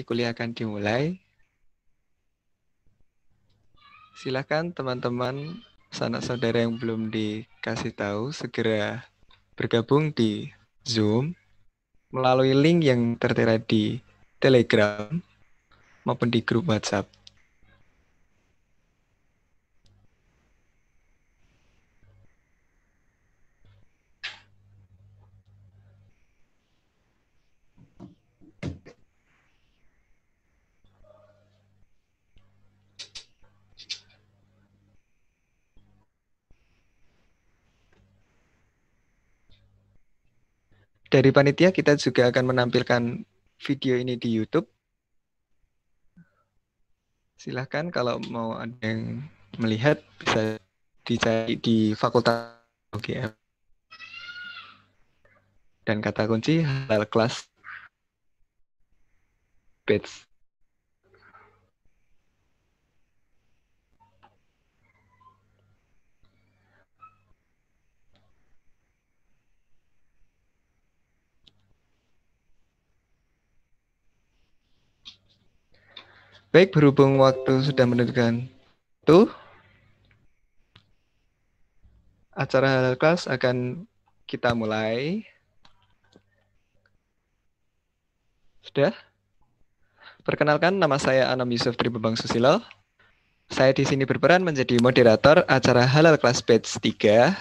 Kuliah akan dimulai. Silakan teman-teman, sanak saudara yang belum dikasih tahu, segera bergabung di Zoom melalui link yang tertera di Telegram maupun di grup WhatsApp. Dari panitia kita juga akan menampilkan video ini di YouTube. Silahkan kalau mau ada yang melihat bisa dicari di Fakultas UGM. Dan kata kunci halal kelas batch. Baik, berhubung waktu sudah menunjukkan itu, acara halal kelas akan kita mulai. Sudah? Perkenalkan, nama saya Anam Yusuf Tribebang Susilo. Saya di sini berperan menjadi moderator acara halal kelas batch 3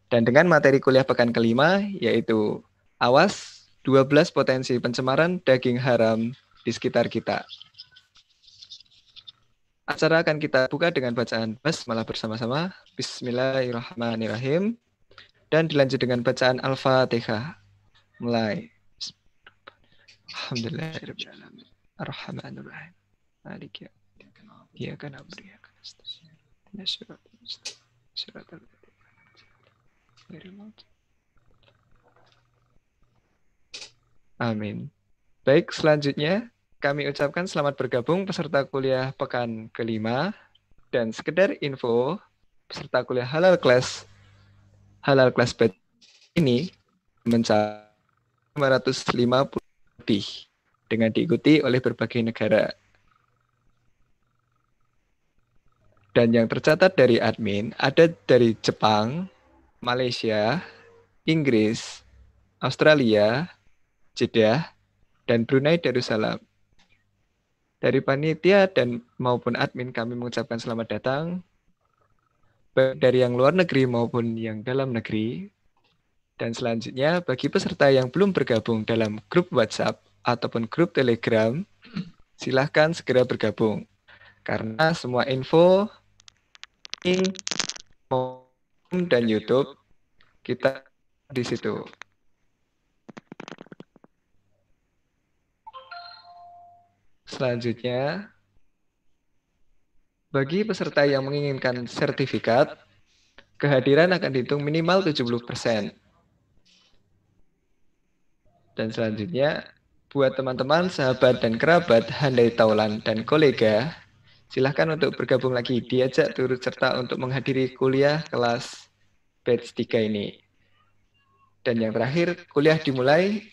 dan dengan materi kuliah pekan kelima yaitu awas 12 potensi pencemaran daging haram di sekitar kita. Acara akan kita buka dengan bacaan basmalah bersama-sama. Bismillahirrahmanirrahim. Dan dilanjut dengan bacaan Al-Fatihah. Mulai. Alhamdulillahirrahmanirrahim. Ar-Rahmanirrahim. Maliki yaumiddin. Iyyaka na'budu wa iyyaka nasta'in. Ihdinas siratal mustaqim. Siratal ladzina an'amta 'alaihim. Amin. Baik, selanjutnya kami ucapkan selamat bergabung peserta kuliah pekan kelima dan sekedar info peserta kuliah halal class batch ini mencapai 550 lebih dengan diikuti oleh berbagai negara. Dan yang tercatat dari admin ada dari Jepang, Malaysia, Inggris, Australia, Jeddah, dan Brunei Darussalam. Dari panitia dan maupun admin kami mengucapkan selamat datang, baik dari yang luar negeri maupun yang dalam negeri. Dan selanjutnya, bagi peserta yang belum bergabung dalam grup WhatsApp ataupun grup Telegram, silahkan segera bergabung. Karena semua info dan YouTube kita di situ. Selanjutnya, bagi peserta yang menginginkan sertifikat, kehadiran akan dihitung minimal 70%. Dan selanjutnya, buat teman-teman, sahabat, dan kerabat, handai taulan, dan kolega, silahkan untuk bergabung lagi, diajak turut serta untuk menghadiri kuliah kelas batch 3 ini. Dan yang terakhir, kuliah dimulai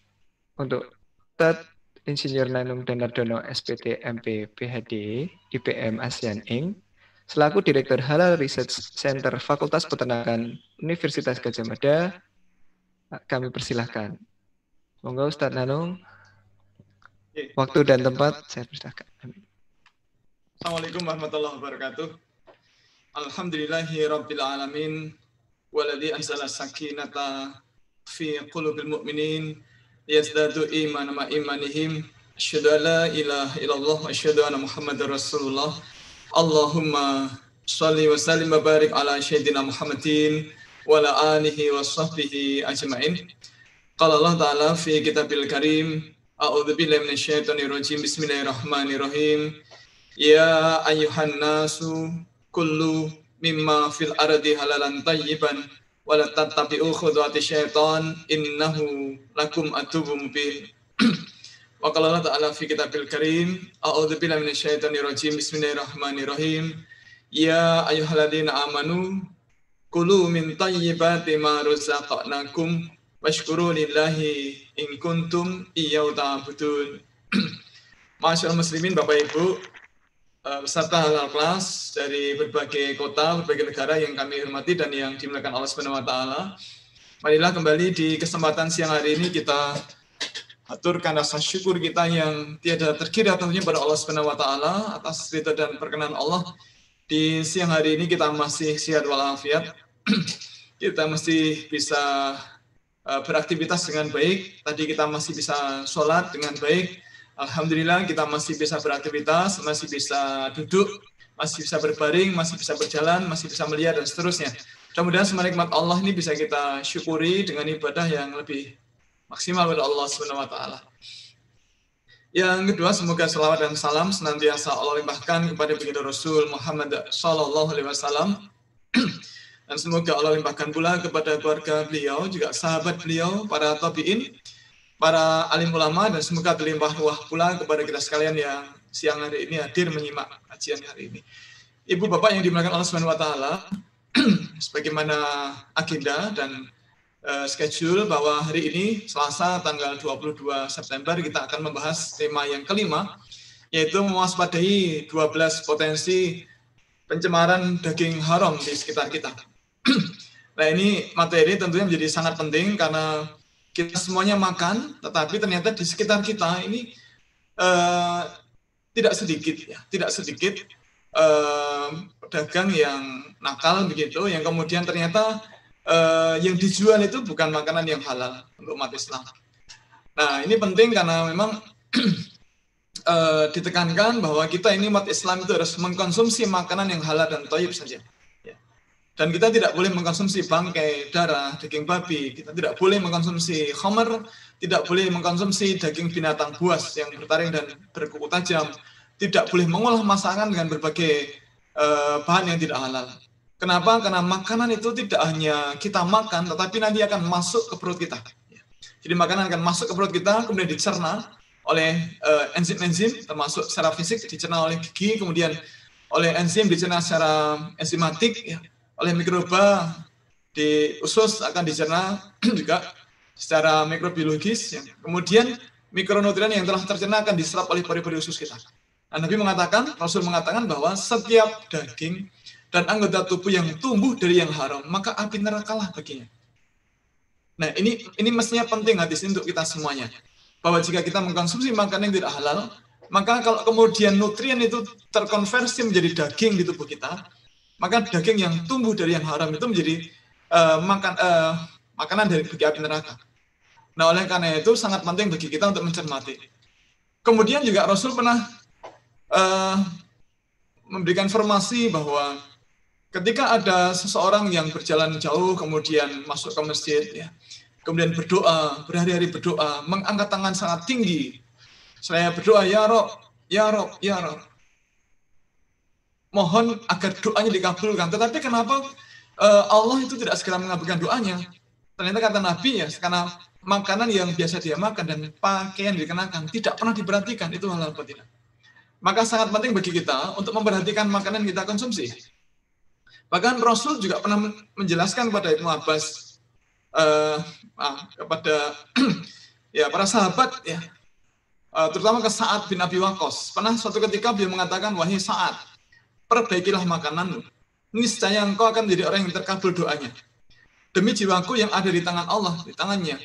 untuk Ustadz Insinyur Nanung Danardono SPT MP PhD IPM ASEAN Inc. selaku Direktur Halal Research Center Fakultas Peternakan Universitas Gadjah Mada, kami persilahkan. Monggo Ustadz Nanung, waktu dan tempat saya persilahkan. Amin. Assalamualaikum warahmatullahi wabarakatuh. Alhamdulillahi rabbil alamin waladzi anzala sakinata fi qulubil mu'minin yazdadu imanan ma imanihim asyhadu an la ilaha illallah wa asyhadu anna muhammadar rasulullah. Allahumma shalli wa sallim wa barik ala sayyidina Muhammadin wa ala alihi wa sahbihi ajmain. Qala Allah ta'ala fi kitabil karim a'udzu billahi minasyaitonir rajim bismillahirrahmanirrahim. Ya ayyuhan nasu kullu mimma fil ardi halalan tayyiban wa la tattabi'u khutuwati syaitan innahu lakum aduwwum mubin. Wa qala Allah ta'ala fi kitabil karim a'udzu billahi minasyaitonir rajim bismillahirrahmanirrahim. Ya ayyuhalladzina amanu kulu min tayyibati ma razaqnakum washkuru lillahi in kuntum iyyahu ta'budun. Masyaallah muslimin, Bapak Ibu, beserta halal kelas dari berbagai kota, berbagai negara yang kami hormati dan yang dimuliakan Allah Subhanahu wa taala. Marilah kembali di kesempatan siang hari ini kita aturkan rasa syukur kita yang tiada terkira tentunya pada Allah Subhanahu wa taala atas ridha dan perkenan Allah. Di siang hari ini kita masih sehat walafiat. Kita masih bisa beraktivitas dengan baik. Tadi kita masih bisa sholat dengan baik. Alhamdulillah kita masih bisa beraktivitas, masih bisa duduk, masih bisa berbaring, masih bisa berjalan, masih bisa melihat dan seterusnya. Mudah-mudahan semua nikmat Allah ini bisa kita syukuri dengan ibadah yang lebih maksimal kepada Allah Subhanahu wa taala. Yang kedua, semoga selawat dan salam senantiasa Allah limpahkan kepada baginda Rasul Muhammad sallallahu alaihi wasallam. Dan semoga Allah limpahkan pula kepada keluarga beliau, juga sahabat beliau, para tabi'in, para alim ulama, dan semoga terlimpah ruah pula kepada kita sekalian yang siang hari ini hadir menyimak kajian hari ini. Ibu bapak yang dimuliakan Allah Subhanahu wa taala, sebagaimana agenda dan schedule bahwa hari ini Selasa tanggal 22 September kita akan membahas tema yang kelima, yaitu mewaspadai 12 potensi pencemaran daging haram di sekitar kita. Nah, ini materi tentunya menjadi sangat penting karena kita semuanya makan, tetapi ternyata di sekitar kita ini tidak sedikit pedagang yang nakal begitu, yang kemudian ternyata yang dijual itu bukan makanan yang halal untuk umat Islam. Nah, ini penting karena memang ditekankan bahwa kita ini umat Islam itu harus mengkonsumsi makanan yang halal dan thayyib saja. Dan kita tidak boleh mengkonsumsi bangkai, darah, daging babi. Kita tidak boleh mengkonsumsi khamar, tidak boleh mengkonsumsi daging binatang buas yang bertaring dan berkuku tajam. Tidak boleh mengolah masakan dengan berbagai bahan yang tidak halal. Kenapa? Karena makanan itu tidak hanya kita makan, tetapi nanti akan masuk ke perut kita. Jadi makanan akan masuk ke perut kita, kemudian dicerna oleh enzim-enzim, termasuk secara fisik dicerna oleh gigi, kemudian oleh enzim dicerna secara enzimatik, ya, oleh mikroba di usus akan dicerna juga secara mikrobiologis, ya. Kemudian mikronutrien yang telah tercerna akan diserap oleh pori-pori usus kita. Nah, Nabi mengatakan, Rasul mengatakan bahwa setiap daging dan anggota tubuh yang tumbuh dari yang haram, maka api nerakalah baginya. Nah, ini mestinya penting hadis untuk kita semuanya. Bahwa jika kita mengkonsumsi makanan yang tidak halal, maka kalau kemudian nutrien itu terkonversi menjadi daging di tubuh kita, maka daging yang tumbuh dari yang haram itu menjadi makanan dari bagi api neraka. Nah, oleh karena itu sangat penting bagi kita untuk mencermati. Kemudian juga Rasul pernah memberikan informasi bahwa ketika ada seseorang yang berjalan jauh kemudian masuk ke masjid, ya, kemudian berdoa, berhari-hari berdoa, mengangkat tangan sangat tinggi. Saya berdoa, ya Rob, ya Rob, ya Rob. Mohon agar doanya dikabulkan. Tetapi kenapa Allah itu tidak segera mengabulkan doanya? Ternyata kata Nabi, ya, karena makanan yang biasa dia makan dan pakaian dikenakan tidak pernah diperhatikan itu halal atau tidak. Maka sangat penting bagi kita untuk memperhatikan makanan yang kita konsumsi. Bahkan Rasul juga pernah menjelaskan kepada Ibnu Abbas, kepada ya para sahabat, ya, terutama ke Sa'ad bin Abi Waqqas. Pernah suatu ketika beliau mengatakan, wahai Sa'ad, perbaikilah makananmu. Niscaya engkau akan menjadi orang yang terkabul doanya. Demi jiwaku yang ada di tangan Allah, di tangannya.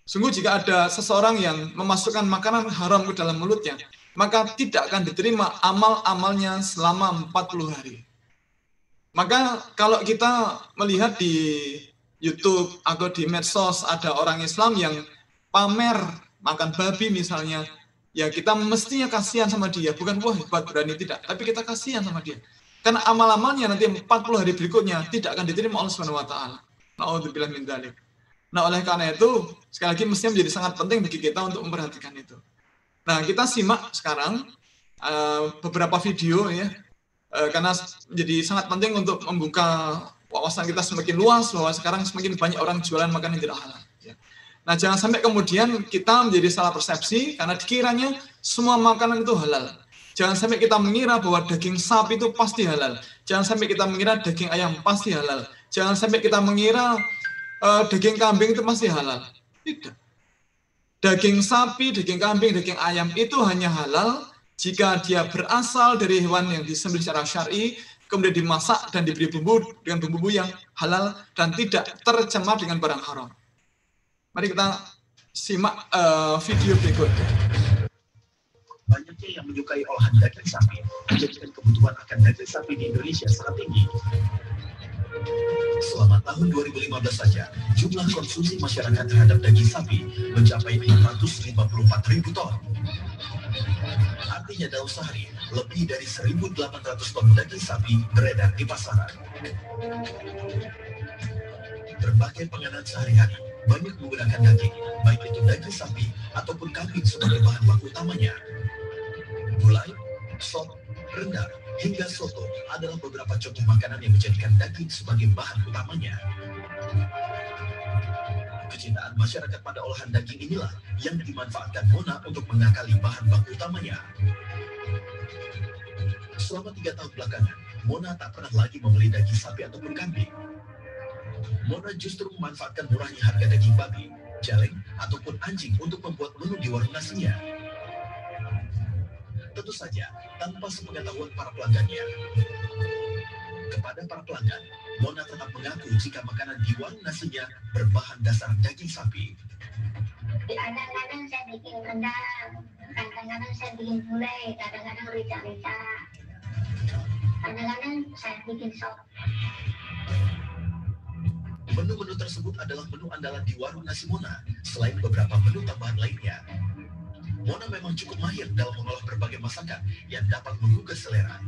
Sungguh jika ada seseorang yang memasukkan makanan haram ke dalam mulutnya, maka tidak akan diterima amal-amalnya selama 40 hari. Maka kalau kita melihat di YouTube atau di medsos ada orang Islam yang pamer makan babi misalnya, ya kita mestinya kasihan sama dia, bukan wah hebat berani, tidak, tapi kita kasihan sama dia. Karena amal-amalnya nanti 40 hari berikutnya tidak akan diterima Allah Subhanahu wa taala. Na'udzubillah min dzalik. Nah, oleh karena itu sekali lagi mestinya menjadi sangat penting bagi kita untuk memperhatikan itu. Nah, kita simak sekarang beberapa video, ya. Karena menjadi sangat penting untuk membuka wawasan kita semakin luas bahwa sekarang semakin banyak orang jualan makanan yang tidak halal. Ya. Nah, jangan sampai kemudian kita menjadi salah persepsi karena dikiranya semua makanan itu halal. Jangan sampai kita mengira bahwa daging sapi itu pasti halal. Jangan sampai kita mengira daging ayam pasti halal. Jangan sampai kita mengira daging kambing itu pasti halal. Tidak. Daging sapi, daging kambing, daging ayam itu hanya halal jika dia berasal dari hewan yang disembelih secara syar'i, kemudian dimasak dan diberi bumbu dengan bumbu yang halal dan tidak tercemar dengan barang haram. Mari kita simak video berikut. Banyaknya yang menyukai olahan daging sapi menjadikan kebutuhan akan daging sapi di Indonesia sangat tinggi. Selama tahun 2015 saja, jumlah konsumsi masyarakat terhadap daging sapi mencapai 654.000 ton. Artinya dalam sehari, lebih dari 1.800 ton daging sapi beredar di pasaran. Berbagai penganan sehari-hari banyak menggunakan daging, baik itu daging sapi ataupun kambing sebagai bahan baku utamanya. Gulai, sop, rendang, hingga soto adalah beberapa contoh makanan yang menjadikan daging sebagai bahan utamanya. Kecintaan masyarakat pada olahan daging inilah yang dimanfaatkan Mona untuk mengakali bahan baku utamanya. Selama 3 tahun belakangan, Mona tak pernah lagi membeli daging sapi ataupun kambing. Mona justru memanfaatkan murahnya harga daging babi, celeng, ataupun anjing untuk membuat menu di warung nasinya. Tentu saja, tanpa sepengetahuan para pelanggannya. Kepada para pelanggan, Mona tetap mengaku jika makanan di warung nasinya berbahan dasar daging sapi. Kadang-kadang saya bikin rendang, kadang-kadang saya bikin gulai, kadang-kadang rica-rica, kadang-kadang saya bikin sop. Menu-menu tersebut adalah menu andalan di warung nasi Mona, selain beberapa menu tambahan lainnya. Mona memang cukup mahir dalam mengolah berbagai masakan yang dapat menggugah selera.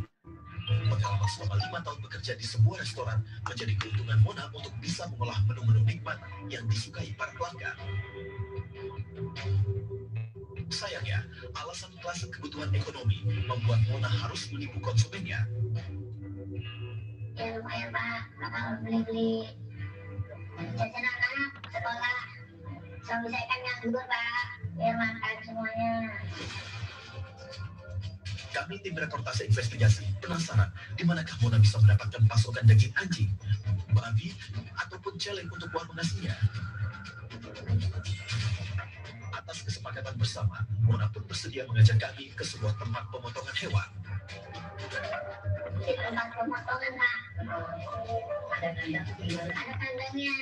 Pengalaman selama 5 tahun bekerja di sebuah restoran menjadi keuntungan Mona untuk bisa mengolah menu-menu nikmat yang disukai para pelanggan. Sayangnya, alasan klasen kebutuhan ekonomi membuat Mona harus menipu konsumennya. Ya lumayan Pak, kalau beli-beli jajan anak sekolah, suami saya kan nganggur Pak, biar makan semuanya. Kami tim reportase investigasi penasaran di manakah Mona bisa mendapatkan pasokan daging anjing, babi, ataupun celeng untuk warung nasinya. Atas kesepakatan bersama, Mona pun bersedia mengajak kami ke sebuah tempat pemotongan hewan. Di tempat pemotongan Pak, ada kandangnya,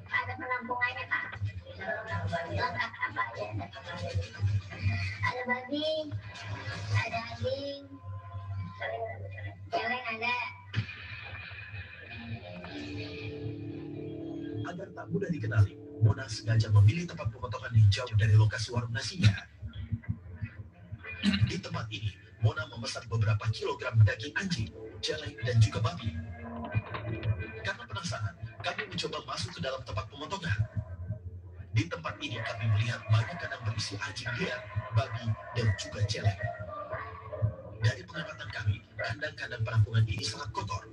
ada penampungannya Pak. Lengkap apa aja ada babi, ada anjing, celeng ada. Agar tak mudah dikenali, Mona sengaja memilih tempat pemotongan yang jauh dari lokasi warung nasinya. Di tempat ini, Mona memesan beberapa kilogram daging anjing, celeng, dan juga babi. Karena penasaran, kami mencoba masuk ke dalam tempat pemotongan. Di tempat ini kami melihat banyak kandang berisi anjing liar, babi, dan juga celeng. Dari pengamatan kami, kandang-kandang penampungan ini sangat kotor.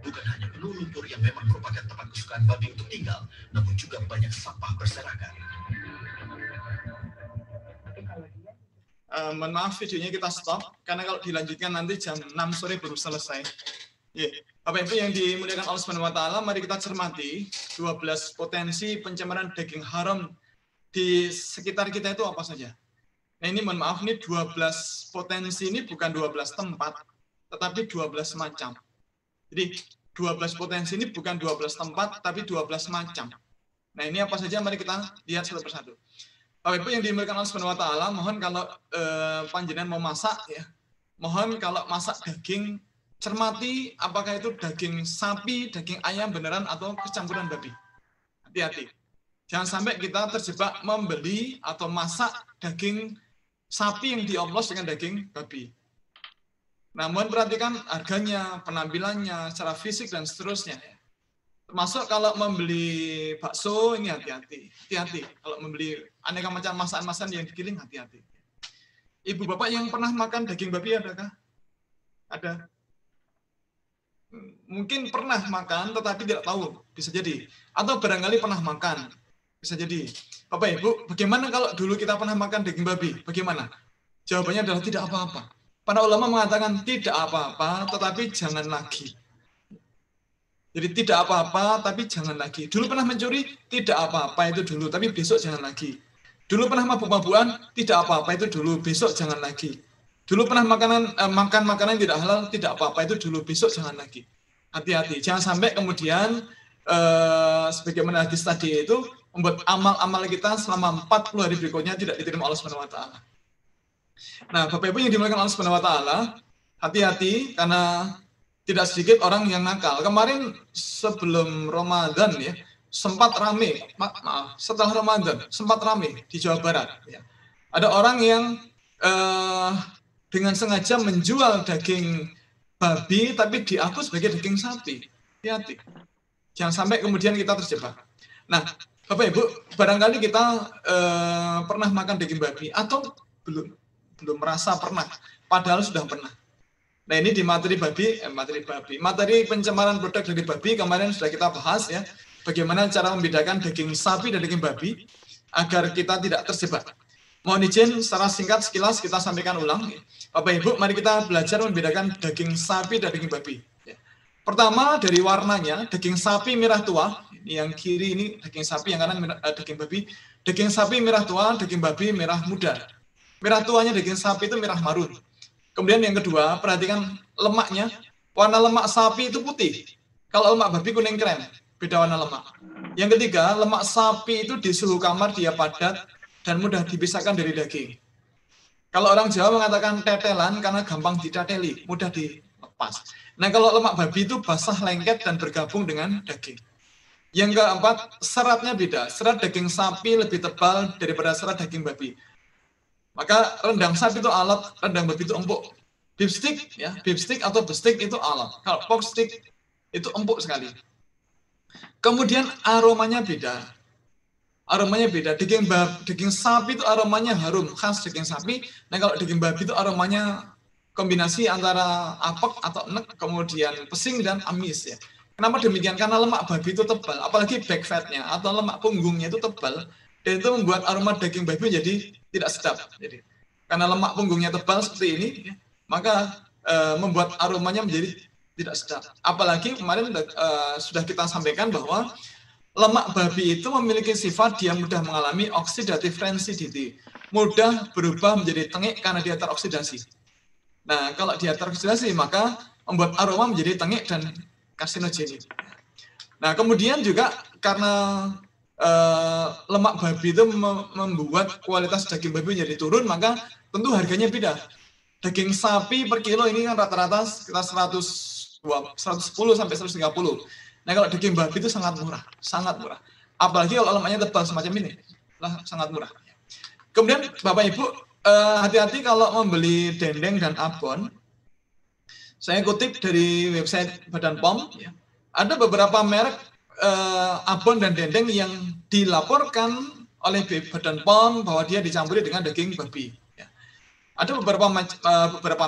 Bukan hanya penuh lumpur yang memang merupakan tempat kesukaan babi untuk tinggal, namun juga banyak sampah berserakan. Mohon maaf videonya kita stop, karena kalau dilanjutkan nanti jam 6 sore baru selesai. Bapak Ibu yang dimuliakan Allah Subhanahu wa taala, mari kita cermati 12 potensi pencemaran daging haram di sekitar kita itu apa saja. Nah, ini mohon maaf, ini 12 potensi ini bukan 12 tempat, tetapi 12 macam. Jadi 12 potensi ini bukan 12 tempat, tapi 12 macam. Nah, ini apa saja, mari kita lihat satu persatu. Bapak Ibu yang dimuliakan Allah Subhanahu wa taala, mohon kalau panjenengan mau masak ya, mohon kalau masak daging cermati apakah itu daging sapi, daging ayam beneran atau kecampuran babi. Hati-hati. Jangan sampai kita terjebak membeli atau masak daging sapi yang dioplos dengan daging babi. Namun perhatikan harganya, penampilannya, secara fisik dan seterusnya. Termasuk kalau membeli bakso ini hati-hati. Hati-hati. Kalau membeli aneka macam masakan-masakan yang digiling hati-hati. Ibu bapak yang pernah makan daging babi adakah? Ada. Mungkin pernah makan tetapi tidak tahu, bisa jadi. Atau barangkali pernah makan, bisa jadi. Bapak Ibu, bagaimana kalau dulu kita pernah makan daging babi? Bagaimana? Jawabannya adalah tidak apa-apa. Para ulama mengatakan tidak apa-apa, tetapi jangan lagi. Jadi tidak apa-apa, tapi jangan lagi. Dulu pernah mencuri, tidak apa-apa itu dulu, tapi besok jangan lagi. Dulu pernah mabuk-mabukan, tidak apa-apa itu dulu, besok jangan lagi. Dulu pernah makan makanan tidak halal, tidak apa-apa itu dulu, besok jangan lagi. Hati-hati, jangan sampai kemudian sebagaimana hadis tadi itu membuat amal-amal kita selama 40 hari berikutnya tidak diterima Allah Subhanahu wa taala. Nah, Bapak Ibu yang dimuliakan Allah Subhanahu wa taala, hati-hati karena tidak sedikit orang yang nakal. Kemarin sebelum Ramadan ya, sempat rame, maaf, setelah Ramadan sempat rame di Jawa Barat ya. Ada orang yang dengan sengaja menjual daging babi tapi diaku sebagai daging sapi. Hati-hati. Jangan sampai kemudian kita terjebak. Nah, Bapak Ibu, barangkali kita pernah makan daging babi atau belum merasa pernah, padahal sudah pernah. Nah, ini di materi pencemaran produk dari babi kemarin sudah kita bahas ya, bagaimana cara membedakan daging sapi dan daging babi agar kita tidak terjebak. Mohon izin secara singkat sekilas kita sampaikan ulang. Bapak Ibu, mari kita belajar membedakan daging sapi dan daging babi. Pertama dari warnanya, daging sapi merah tua, yang kiri ini daging sapi, yang kanan daging babi. Daging sapi merah tua, daging babi merah muda. Merah tuanya daging sapi itu merah marun. Kemudian yang kedua, perhatikan lemaknya. Warna lemak sapi itu putih. Kalau lemak babi kuning krem, beda warna lemak. Yang ketiga, lemak sapi itu di suhu kamar dia padat dan mudah dipisahkan dari daging. Kalau orang Jawa mengatakan tetelan karena gampang diteteli, mudah dilepas. Nah, kalau lemak babi itu basah, lengket, dan bergabung dengan daging. Yang keempat, seratnya beda. Serat daging sapi lebih tebal daripada serat daging babi. Maka rendang sapi itu alat, rendang babi itu empuk. Beef stick, ya, beef stick atau bestik itu alat. Kalau pork stick itu empuk sekali. Kemudian aromanya beda. Aromanya beda. Daging sapi itu aromanya harum, khas daging sapi. Nah, kalau daging babi itu aromanya kombinasi antara apek atau enek, kemudian pesing dan amis ya. Kenapa demikian? Karena lemak babi itu tebal, apalagi back fatnya atau lemak punggungnya itu tebal, dan itu membuat aroma daging babi jadi tidak sedap. Jadi karena lemak punggungnya tebal seperti ini, ya, maka membuat aromanya menjadi tidak sedap. Apalagi kemarin sudah kita sampaikan bahwa lemak babi itu memiliki sifat dia mudah mengalami oxidative rancidity, mudah berubah menjadi tengik karena dia teroksidasi. Nah, kalau dia teroksidasi maka membuat aroma menjadi tengik dan karsinogenik. Nah, kemudian juga karena lemak babi itu membuat kualitas daging babi menjadi turun, maka tentu harganya beda. Daging sapi per kilo ini kan rata-rata sekitar 110 sampai 130. Nah, kalau daging babi itu sangat murah. Apalagi kalau lemaknya tebal semacam ini, sangat murah. Kemudian Bapak Ibu, hati-hati kalau membeli dendeng dan abon. Saya kutip dari website Badan POM, ya. Ada beberapa merek abon dan dendeng yang dilaporkan oleh Badan POM bahwa dia dicampuri dengan daging babi. Ya. Ada beberapa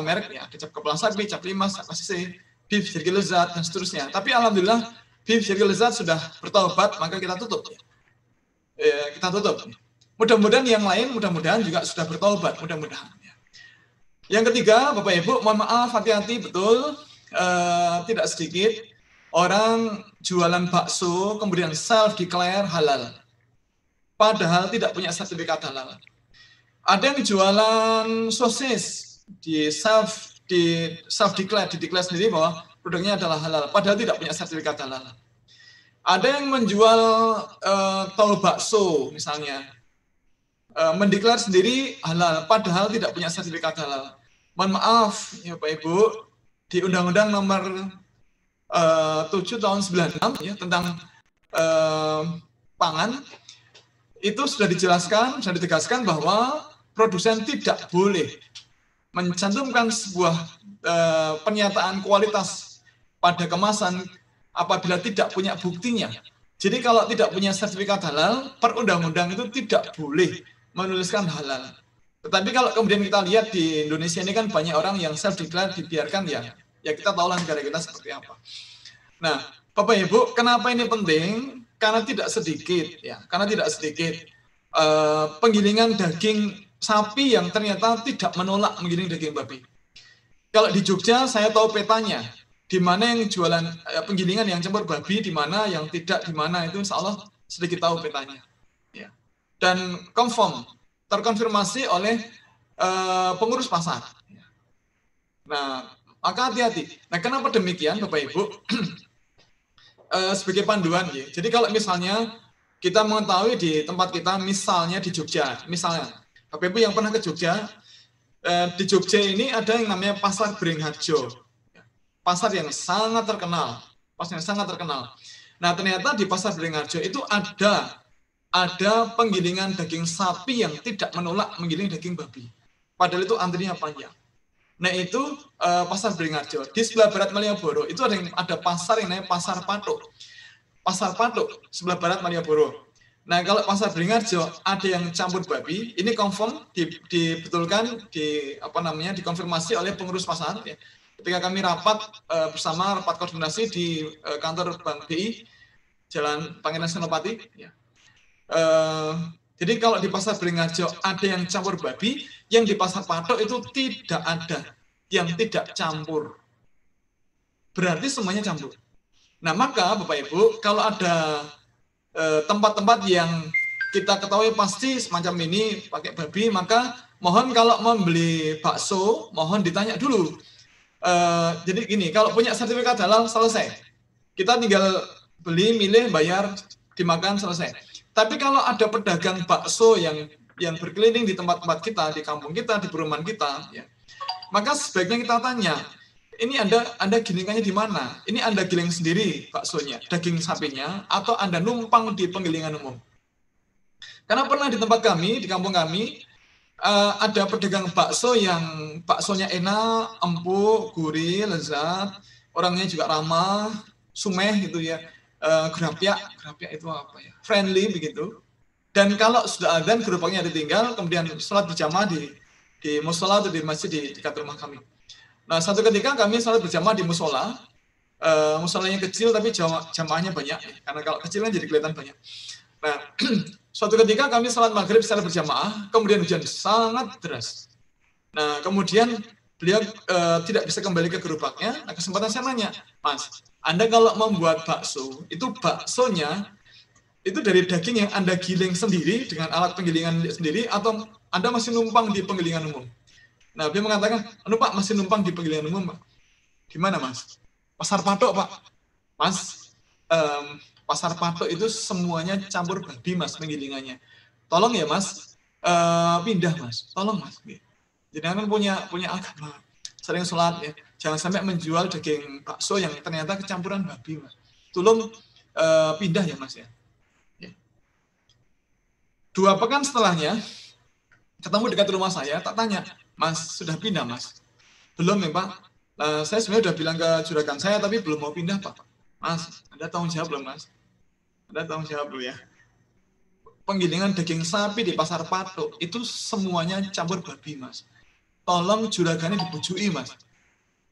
merek, ya, kecap kepala sapi, cap limas, KCC, beef jerky lezat, dan seterusnya. Tapi alhamdulillah beef jerky lezat sudah bertobat, maka kita tutup. Ya. Kita tutup. Mudah-mudahan yang lain juga sudah bertobat, mudah-mudahan. Yang ketiga, Bapak Ibu, mohon maaf, hati-hati betul, tidak sedikit orang jualan bakso kemudian self-declare halal, padahal tidak punya sertifikat halal. Ada yang jualan sosis di self-declare sendiri bahwa produknya adalah halal, padahal tidak punya sertifikat halal. Ada yang menjual tahu bakso misalnya, mendeklar sendiri halal, padahal tidak punya sertifikat halal. Mohon maaf, ya Pak Ibu, di Undang-Undang Nomor 7 tahun 96 ya, tentang pangan, itu sudah dijelaskan, sudah ditegaskan bahwa produsen tidak boleh mencantumkan sebuah pernyataan kualitas pada kemasan apabila tidak punya buktinya. Jadi kalau tidak punya sertifikat halal, per undang-undang itu tidak boleh menuliskan halal. Tetapi kalau kemudian kita lihat di Indonesia ini kan banyak orang yang self-declare dibiarkan, ya kita tahu lah negara kita seperti apa. Nah, Bapak Ibu, kenapa ini penting? Karena tidak sedikit penggilingan daging sapi yang ternyata tidak menolak menggiling daging babi. Kalau di Jogja saya tahu petanya. di mana yang jualan penggilingan yang campur babi, di mana yang tidak, di mana itu insya Allah sedikit tahu petanya. Ya. Dan terkonfirmasi oleh pengurus pasar. Nah, maka hati-hati. Nah, kenapa demikian, Bapak Ibu? Sebagai panduan, ya. Jadi kalau misalnya kita mengetahui di tempat kita, misalnya di Jogja, misalnya, Bapak Ibu yang pernah ke Jogja, di Jogja ini ada yang namanya Pasar Beringharjo. Pasar yang sangat terkenal. Nah, ternyata di Pasar Beringharjo itu ada penggilingan daging sapi yang tidak menolak menggiling daging babi. Padahal itu antrinya panjang. Nah, itu Pasar Beringharjo. Di sebelah barat Malioboro itu ada pasar yang namanya Pasar Patok. Pasar Patok sebelah barat Malioboro. Nah, kalau Pasar Beringharjo ada yang campur babi, ini confirm dibetulkan dikonfirmasi oleh pengurus pasar ya. Ketika kami rapat bersama rapat koordinasi di kantor Bank BI Jalan Pangeran Senopati ya. Jadi kalau di Pasar Beringharjo ada yang campur babi, yang di Pasar Patok itu tidak ada yang tidak campur. Berarti semuanya campur. Nah, maka Bapak Ibu, kalau ada tempat-tempat yang kita ketahui pasti semacam ini pakai babi, maka mohon kalau membeli bakso, mohon ditanya dulu. Jadi gini, kalau punya sertifikat halal selesai. Kita tinggal beli, milih, bayar, dimakan, selesai. Tapi kalau ada pedagang bakso yang berkeliling di tempat-tempat kita, di kampung kita, di perumahan kita, ya, maka sebaiknya kita tanya, ini Anda gilingannya di mana? Ini Anda giling sendiri baksonya, daging sapinya, atau Anda numpang di penggilingan umum? Karena pernah di tempat kami, di kampung kami, ada pedagang bakso yang baksonya enak, empuk, gurih, lezat, orangnya juga ramah, sumeh gitu ya. Gerapyak itu apa ya? Friendly begitu. Dan kalau sudah adzan gerobaknya ditinggal, kemudian sholat berjamaah di musola atau di masjid di dekat rumah kami. Nah, satu ketika kami sholat berjamaah di musola, musolanya kecil tapi jamaahnya banyak, karena kalau kecil kan jadi kelihatan banyak. Nah, suatu ketika kami sholat maghrib secara berjamaah, kemudian hujan sangat deras. Nah, kemudian beliau tidak bisa kembali ke gerobaknya. Nah, kesempatan saya nanya, Mas, Anda kalau membuat bakso, itu baksonya itu dari daging yang Anda giling sendiri dengan alat penggilingan sendiri, atau Anda masih numpang di penggilingan umum? Nah, dia mengatakan, Pak, masih numpang di penggilingan umum, Pak. Gimana, Mas? Pasar Patok, Pak. Mas, Pasar Patok itu semuanya campur babi, Mas, penggilingannya. Tolong ya, Mas, pindah, Mas. Tolong, Mas. Jadi kan punya agama, sering sholat ya. Jangan sampai menjual daging bakso yang ternyata kecampuran babi, Mas. Tolong pindah ya, Mas ya. 2 pekan setelahnya, ketemu dekat rumah saya, tak tanya, Mas, sudah pindah, Mas? Belum ya, Pak. Saya sebenarnya sudah bilang ke juragan saya, tapi belum mau pindah, Pak. Mas, Anda tanggung jawab belum, Mas? Anda tanggung jawab dulu ya. Penggilingan daging sapi di Pasar Patok, itu semuanya campur babi, Mas. Tolong juragannya dibujui, Mas.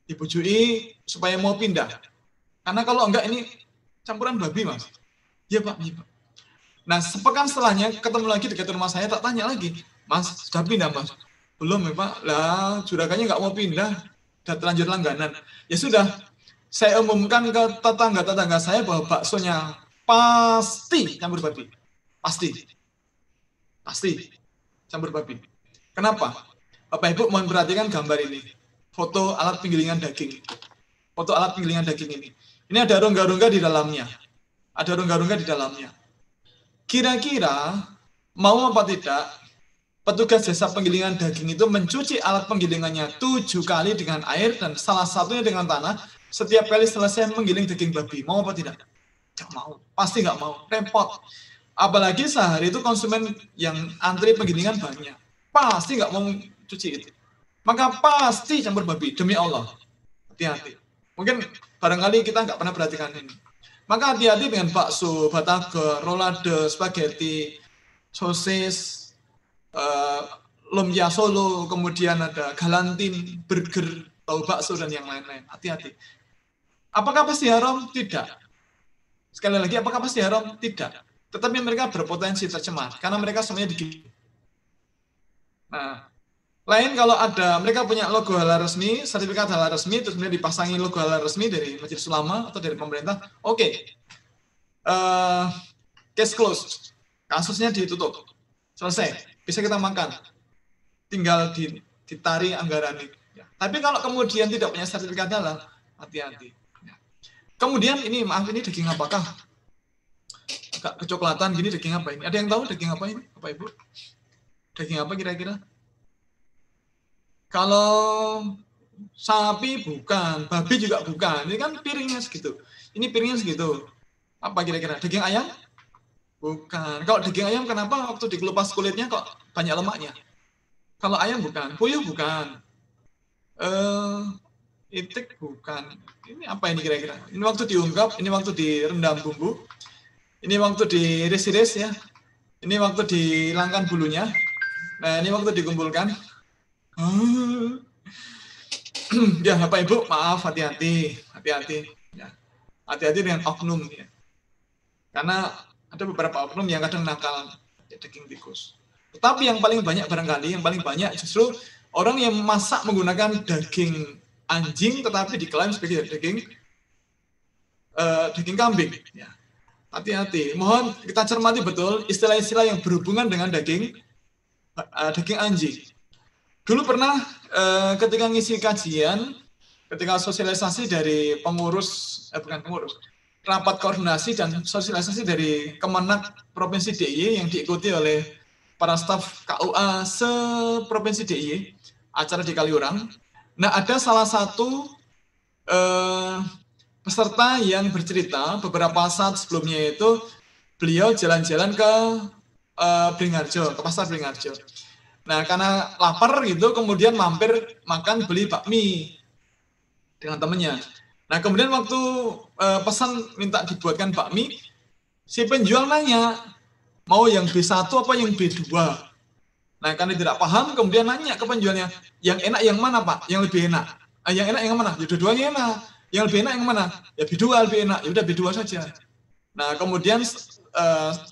Dibujui supaya mau pindah. Karena kalau enggak, ini campuran babi, Mas. Iya, Pak. Iya, Pak. Nah, sepekan setelahnya ketemu lagi dekat rumah saya, tak tanya lagi, Mas, sudah pindah, Mas? Belum ya, Pak. Lah, juragannya nggak mau pindah, sudah terlanjur langganan. Ya sudah, saya umumkan ke tetangga-tetangga saya bahwa baksonya pasti campur babi. Pasti campur babi. Kenapa? Bapak Ibu mohon perhatikan gambar ini. Foto alat penggilingan daging. Foto alat penggilingan daging ini. Ini ada rongga-rongga di dalamnya. Kira-kira mau apa tidak, petugas jasa penggilingan daging itu mencuci alat penggilingannya 7 kali dengan air dan salah satunya dengan tanah setiap kali selesai menggiling daging babi. Mau apa tidak? Nggak mau. Pasti nggak mau. Repot. Apalagi sehari itu konsumen yang antri penggilingan banyak. Pasti nggak mau cuci itu. Maka pasti campur babi. Demi Allah. Hati-hati. Mungkin barangkali kita nggak pernah perhatikan ini. Maka hati-hati dengan bakso, batagor, rolade, spaghetti, sosis, lumpia Solo, kemudian ada galantin, burger, tahu bakso, dan yang lain-lain. Hati-hati. Apakah pasti haram? Tidak. Sekali lagi, apakah pasti haram? Tidak. Tetapi mereka berpotensi tercemar, karena mereka semuanya digiling. Nah, Lain kalau ada mereka punya logo halal resmi, sertifikat halal resmi, terus kemudian dipasangi logo halal resmi dari Majelis Ulama atau dari pemerintah. Oke. Case closed. Kasusnya ditutup. Selesai. Bisa kita makan. Tinggal ditarik anggaran ini. Ya. Tapi kalau kemudian tidak punya sertifikat halal, hati-hati. Ya. Kemudian ini, maaf, ini daging apakah? Agak kecoklatan gini, daging apa ini? Ada yang tahu daging apa ini? Bapak Ibu? Daging apa kira-kira? Kalau sapi bukan, babi juga bukan. Ini kan piringnya segitu. Ini piringnya segitu. Apa kira-kira? Daging ayam? Bukan. Kalau daging ayam kenapa waktu dikelupas kulitnya kok banyak lemaknya? Kalau ayam bukan. Puyuh bukan. Itik bukan. Ini apa ini kira-kira? Ini waktu diungkap, ini waktu direndam bumbu. Ini waktu diiris-iris ya. Ini waktu dihilangkan bulunya. Nah, ini waktu dikumpulkan. Ya, Bapak Ibu, maaf, hati-hati. Ya. Hati-hati dengan oknum ya. Karena ada beberapa oknum yang kadang nakal ya, daging tikus. Tetapi yang paling banyak barangkali, yang paling banyak justru orang yang masak menggunakan daging anjing tetapi diklaim sebagai daging kambing ya. Hati-hati. Mohon kita cermati betul istilah-istilah yang berhubungan dengan daging anjing. Dulu pernah ketika ngisi kajian, ketika sosialisasi dari rapat koordinasi dan sosialisasi dari Kemenak Provinsi DIY yang diikuti oleh para staf KUA se-Provinsi DIY, acara di Kaliurang. Nah, ada salah satu peserta yang bercerita beberapa saat sebelumnya itu beliau jalan-jalan ke Beringharjo, ke pasar Beringharjo. Nah, karena lapar gitu, kemudian mampir makan beli bakmi dengan temennya. Nah, kemudian waktu pesan minta dibuatkan bakmi, si penjual nanya, mau yang B1 apa yang B2? Nah, karena tidak paham, kemudian nanya ke penjualnya, yang enak yang mana Pak? Yang lebih enak? Yang enak yang mana? Ya, dua-duanya enak. Yang lebih enak yang mana? Ya B2 lebih enak. Ya udah B2 saja. Nah, kemudian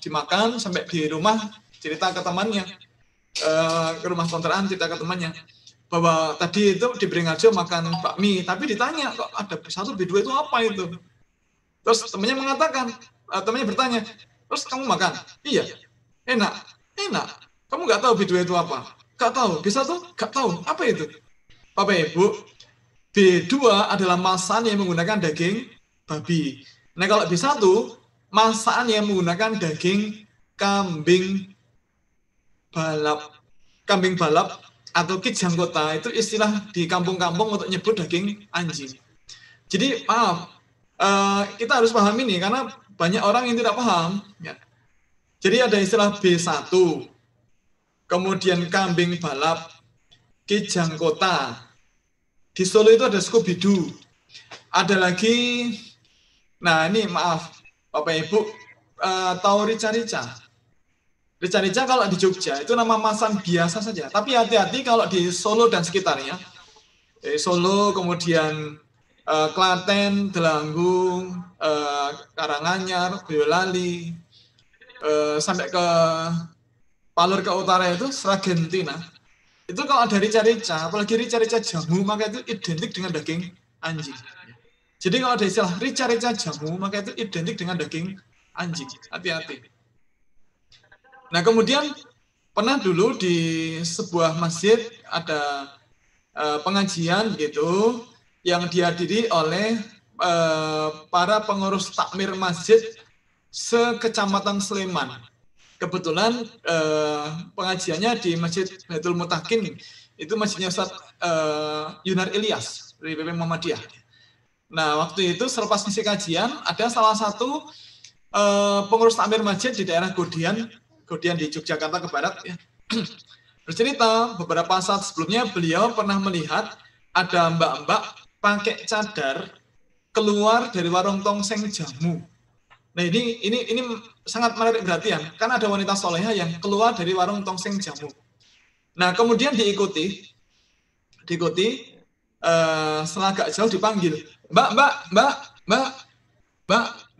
dimakan sampai di rumah, cerita ke temannya. Ke rumah kontrakan cerita ke temannya bahwa tadi itu di Beringharjo makan bakmi, tapi ditanya kok ada B1, B2 itu apa itu? Terus temannya mengatakan, temannya bertanya, terus kamu makan? Iya. Enak. Kamu nggak tahu B2 itu apa? Nggak tahu. B1 nggak tahu. Apa itu? Bapak Ibu, B2 adalah masakan yang menggunakan daging babi. Nah, kalau B1 masakan yang menggunakan daging kambing balap atau kijang kota, itu istilah di kampung-kampung untuk nyebut daging anjing. Jadi maaf, kita harus paham ini karena banyak orang yang tidak paham. Ya. Jadi ada istilah B1, kemudian kambing balap, kijang kota. Di Solo itu ada Scooby-Doo. Ada lagi, nah ini maaf Bapak Ibu, tahu rica-rica. Rica-rica kalau di Jogja itu nama masakan biasa saja. Tapi hati-hati kalau di Solo dan sekitarnya. Dari Solo, kemudian Klaten, Delanggung, Karanganyar, Boyolali, sampai ke Palur ke utara itu Sragentina. Itu kalau ada rica-rica, apalagi rica-rica jamu, maka itu identik dengan daging anjing. Jadi kalau ada istilah rica-rica jamu, maka itu identik dengan daging anjing. Hati-hati. Nah, kemudian pernah dulu di sebuah masjid ada pengajian gitu yang dihadiri oleh para pengurus takmir masjid se-Kecamatan Sleman. Kebetulan pengajiannya di Masjid Baitul Mutakin, itu masjidnya Ustaz Yunar Ilyas dari PP Muhammadiyah. Nah, waktu itu selepas ngisi kajian ada salah satu pengurus takmir masjid di daerah Godian di Yogyakarta ke barat ya. Bercerita beberapa saat sebelumnya beliau pernah melihat ada mbak-mbak pakai cadar keluar dari warung tongseng jamu. Nah, ini sangat menarik perhatian karena ada wanita soleha yang keluar dari warung tongseng jamu. Nah, kemudian diikuti setelah agak jauh dipanggil, Mbak.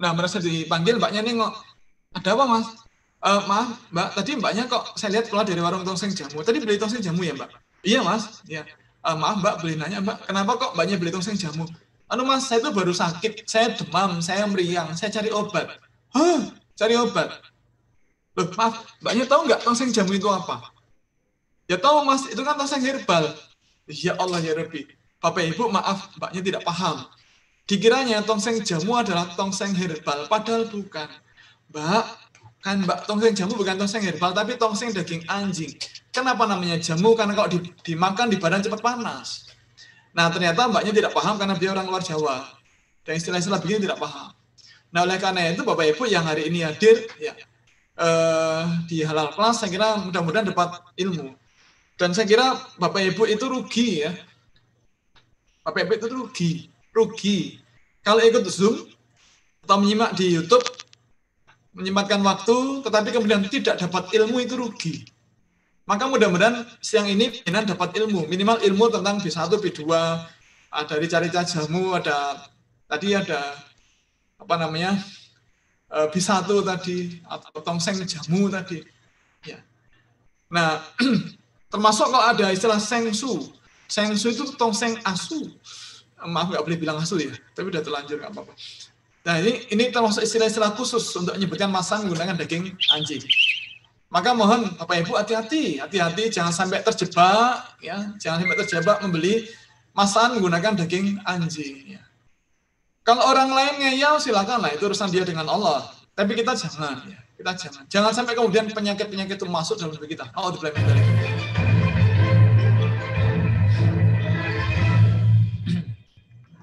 Nah, merasa dipanggil, mbaknya nengok, ada apa Mas? Maaf Mbak, tadi mbaknya kok saya lihat keluar dari warung tongseng jamu. Tadi beli tongseng jamu ya Mbak? Iya Mas, ya. Maaf Mbak, boleh nanya Mbak, kenapa kok Mbaknya beli tongseng jamu? Mas, saya itu baru sakit, saya demam, saya meriang, saya cari obat. Hah? Cari obat? Loh, maaf, Mbaknya tahu nggak tongseng jamu itu apa? Ya tahu Mas, itu kan tongseng herbal. Ya Allah ya Rabbi. Bapak Ibu, maaf, Mbaknya tidak paham. Dikiranya tongseng jamu adalah tongseng herbal, padahal bukan. Mbak, kan Mbak, tongseng jamu bukan tongseng herbal, tapi tongseng daging anjing. Kenapa namanya jamu? Karena kalau dimakan di badan cepat panas. Nah, ternyata Mbaknya tidak paham karena dia orang luar Jawa. Dan istilah-istilah begini tidak paham. Nah, oleh karena itu Bapak Ibu yang hari ini hadir ya di Halal Class, saya kira mudah-mudahan dapat ilmu. Dan saya kira Bapak Ibu itu rugi ya. Bapak Ibu itu rugi. Kalau ikut Zoom atau menyimak di YouTube, menyempatkan waktu, tetapi kemudian tidak dapat ilmu, itu rugi. Maka mudah-mudahan siang ini Binan dapat ilmu, minimal ilmu tentang B1, B2, ada rica-rica jamu, ada B1 tadi, atau tongseng jamu tadi. Ya. Nah, termasuk kalau ada istilah sengsu. Sengsu itu tongseng asu. Maaf, nggak boleh bilang asu ya, tapi udah terlanjur, nggak apa-apa. Nah, ini termasuk istilah-istilah khusus untuk menyebutkan masang menggunakan daging anjing. Maka mohon Bapak Ibu hati-hati, jangan sampai terjebak, ya, jangan sampai terjebak membeli masakan menggunakan daging anjing. Ya. Kalau orang lain ngeyel silakanlah, itu urusan dia dengan Allah. Tapi kita jangan, ya, jangan sampai kemudian penyakit-penyakit itu masuk dalam tubuh kita.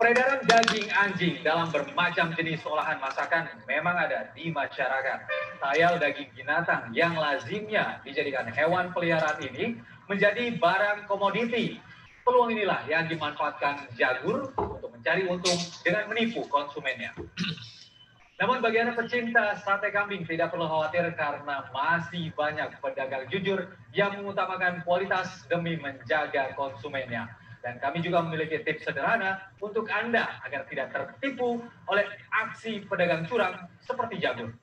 Peredaran daging anjing dalam bermacam jenis olahan masakan memang ada di masyarakat. Tayal daging binatang yang lazimnya dijadikan hewan peliharaan ini menjadi barang komoditi. Peluang inilah yang dimanfaatkan Jagur untuk mencari untung dengan menipu konsumennya. Namun bagi Anda pecinta sate kambing tidak perlu khawatir karena masih banyak pedagang jujur yang mengutamakan kualitas demi menjaga konsumennya. Dan kami juga memiliki tips sederhana untuk Anda agar tidak tertipu oleh aksi pedagang curang seperti Jagur.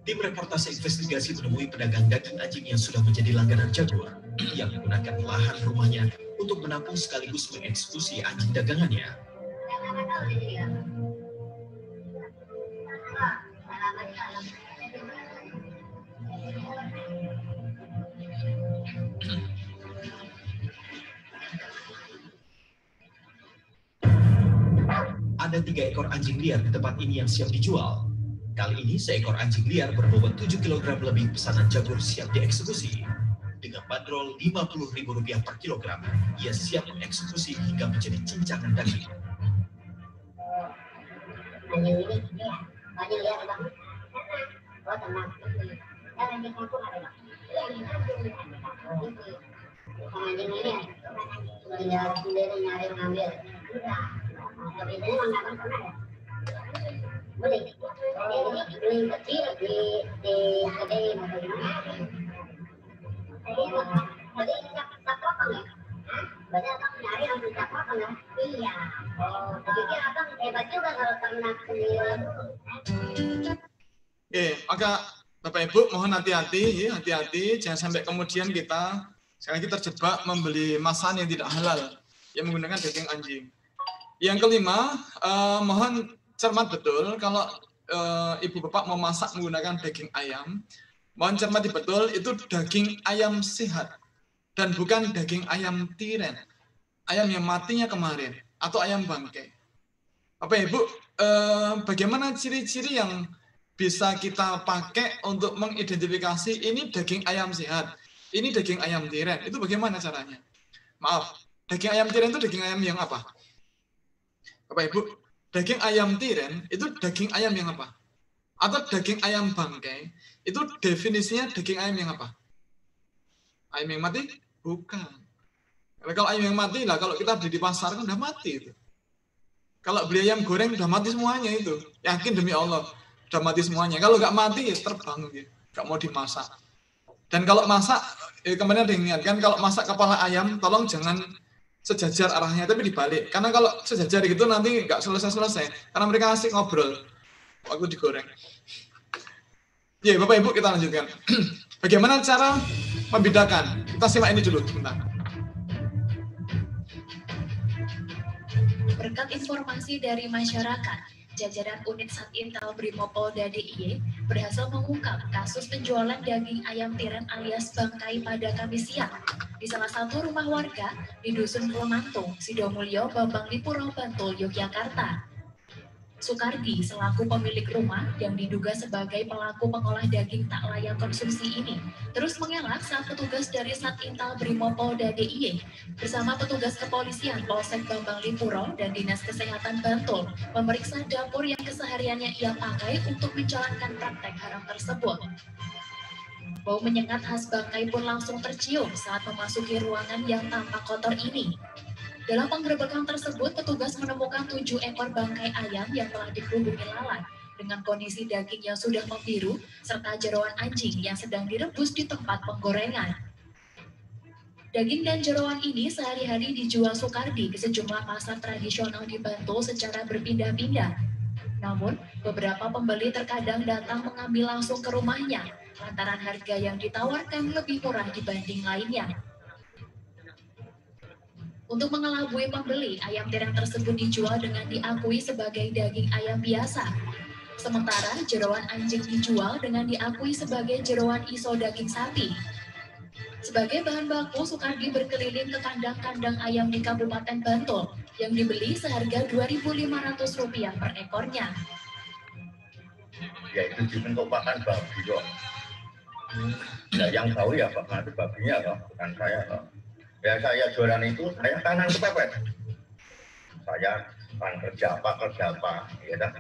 Tim reportase investigasi menemui pedagang daging anjing yang sudah menjadi langganan Jagur yang menggunakan lahan rumahnya untuk menampung sekaligus mengeksekusi anjing dagangannya. Ada 3 ekor anjing liar di tempat ini yang siap dijual. Kali ini seekor anjing liar berbobot 7 kg lebih pesanan Jagur siap dieksekusi. Dengan bandrol Rp50.000 per kilogram, ia siap mengeksekusi hingga menjadi cincangan daging. Anjing ini, anjing liar bang. Oh tenang, dan anjing kampung ada bang. Anjing ini tinggal sendiri nyari ngambil. Tapi ini memang nggak pernah ya. Boleh. Ini beli kecil di gede jadi ini tak potong ya. Berarti abang nyari langsung tak potong ya. Iya. Oh, pikir abang hebat juga kalau ternak sendiri. Oke, maka Bapak Ibu mohon hati-hati, ya, jangan sampai kemudian kita sekali lagi terjebak membeli masakan yang tidak halal yang menggunakan daging anjing. Yang kelima, mohon cermat betul kalau ibu bapak mau masak menggunakan daging ayam, mohon cermati betul itu daging ayam sehat dan bukan daging ayam tiren, ayam yang matinya kemarin atau ayam bangkai. Bapak Ibu, bagaimana ciri-ciri yang bisa kita pakai untuk mengidentifikasi ini daging ayam sehat, ini daging ayam tiren? Itu bagaimana caranya? Maaf, daging ayam tiren itu daging ayam yang apa? Bapak Ibu, daging ayam tiren itu daging ayam yang apa? Atau daging ayam bangkai itu definisinya daging ayam yang apa? Ayam yang mati? Bukan. Kalau ayam yang mati lah, kalau kita beli di pasar kan udah mati itu. Kalau beli ayam goreng udah mati semuanya itu. Yakin demi Allah, udah mati semuanya. Kalau nggak mati ya terbang gitu. Nggak mau dimasak. Dan kalau masak, kemarin ada yang ingatkan, kalau masak kepala ayam, tolong jangan sejajar arahnya, tapi dibalik. Karena kalau sejajar gitu nanti nggak selesai-selesai. Karena mereka asik ngobrol waktu digoreng. Ya, Bapak Ibu, kita lanjutkan. Bagaimana cara membedakan? Kita simak ini dulu sebentar. Berkat informasi dari masyarakat, jajaran unit Satintel Brimopolda DIY berhasil mengungkap kasus penjualan daging ayam tiren alias bangkai pada Kamis siang di salah satu rumah warga di Dusun Klemantung, Sidomulyo, Bambang Lipuro, Bantul, Yogyakarta. Sukardi selaku pemilik rumah yang diduga sebagai pelaku pengolah daging tak layak konsumsi ini terus mengelak saat petugas dari Satintel Brimopolda DIY bersama petugas kepolisian Polsek Bambang Lipuro dan Dinas Kesehatan Bantul memeriksa dapur yang kesehariannya ia pakai untuk menjalankan praktek haram tersebut. Bau menyengat khas bangkai pun langsung tercium saat memasuki ruangan yang tampak kotor ini. Dalam penggerebekan tersebut, petugas menemukan 7 ekor bangkai ayam yang telah dikerubungi lalat dengan kondisi daging yang sudah membiru serta jeroan anjing yang sedang direbus di tempat penggorengan. Daging dan jeroan ini sehari-hari dijual Sukardi di sejumlah pasar tradisional di Bantul secara berpindah-pindah. Namun, beberapa pembeli terkadang datang mengambil langsung ke rumahnya lantaran harga yang ditawarkan lebih murah dibanding lainnya. Untuk mengelabui pembeli, ayam tiren tersebut dijual dengan diakui sebagai daging ayam biasa. Sementara jeroan anjing dijual dengan diakui sebagai jeroan iso daging sapi. Sebagai bahan baku, Sukardi berkeliling ke kandang-kandang ayam di Kabupaten Bantul yang dibeli seharga Rp2.500 per ekornya. Ya itu dibentuk pakan babi dong. Ya yang tahu ya Pak babinya loh, bukan saya loh. Ya saya jualan itu, saya kanan kepepet. Saya kan kerja apa, ya kan?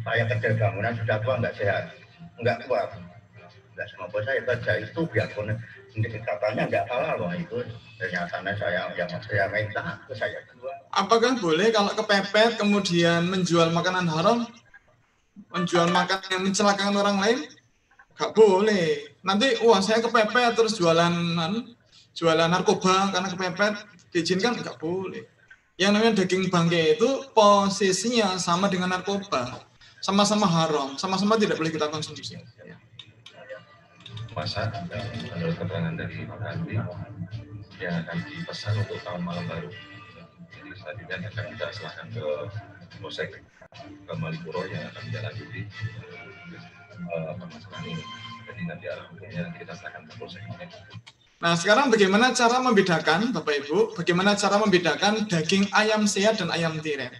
Saya kerja bangunan sudah tua, nggak sehat, nggak kuat. Nggak semampu saya kerja itu biarpun katanya nggak halal loh itu. Ternyata saya minta, saya jual. Apakah boleh kalau kepepet kemudian menjual makanan haram? Menjual makanan yang mencelakakan orang lain? Nggak boleh. Nanti, wah saya kepepet terus jualan narkoba karena kepepet, diizinkan nggak boleh. Yang namanya daging bangkai itu posisinya sama dengan narkoba, sama-sama haram, sama-sama tidak boleh kita konsumsi. Masa menurut keterangan dari Pak Andi yang akan dipesan untuk tahun malam baru. Jadi saat ini akan kita serahkan ke Polsek Bambang Lipuro yang akan menindaklanjuti permasalahan ini. Jadi nanti arah hukumnya kita serahkan ke Polsek ini. Nah, sekarang bagaimana cara membedakan, Bapak Ibu, bagaimana cara membedakan daging ayam sehat dan ayam tiren?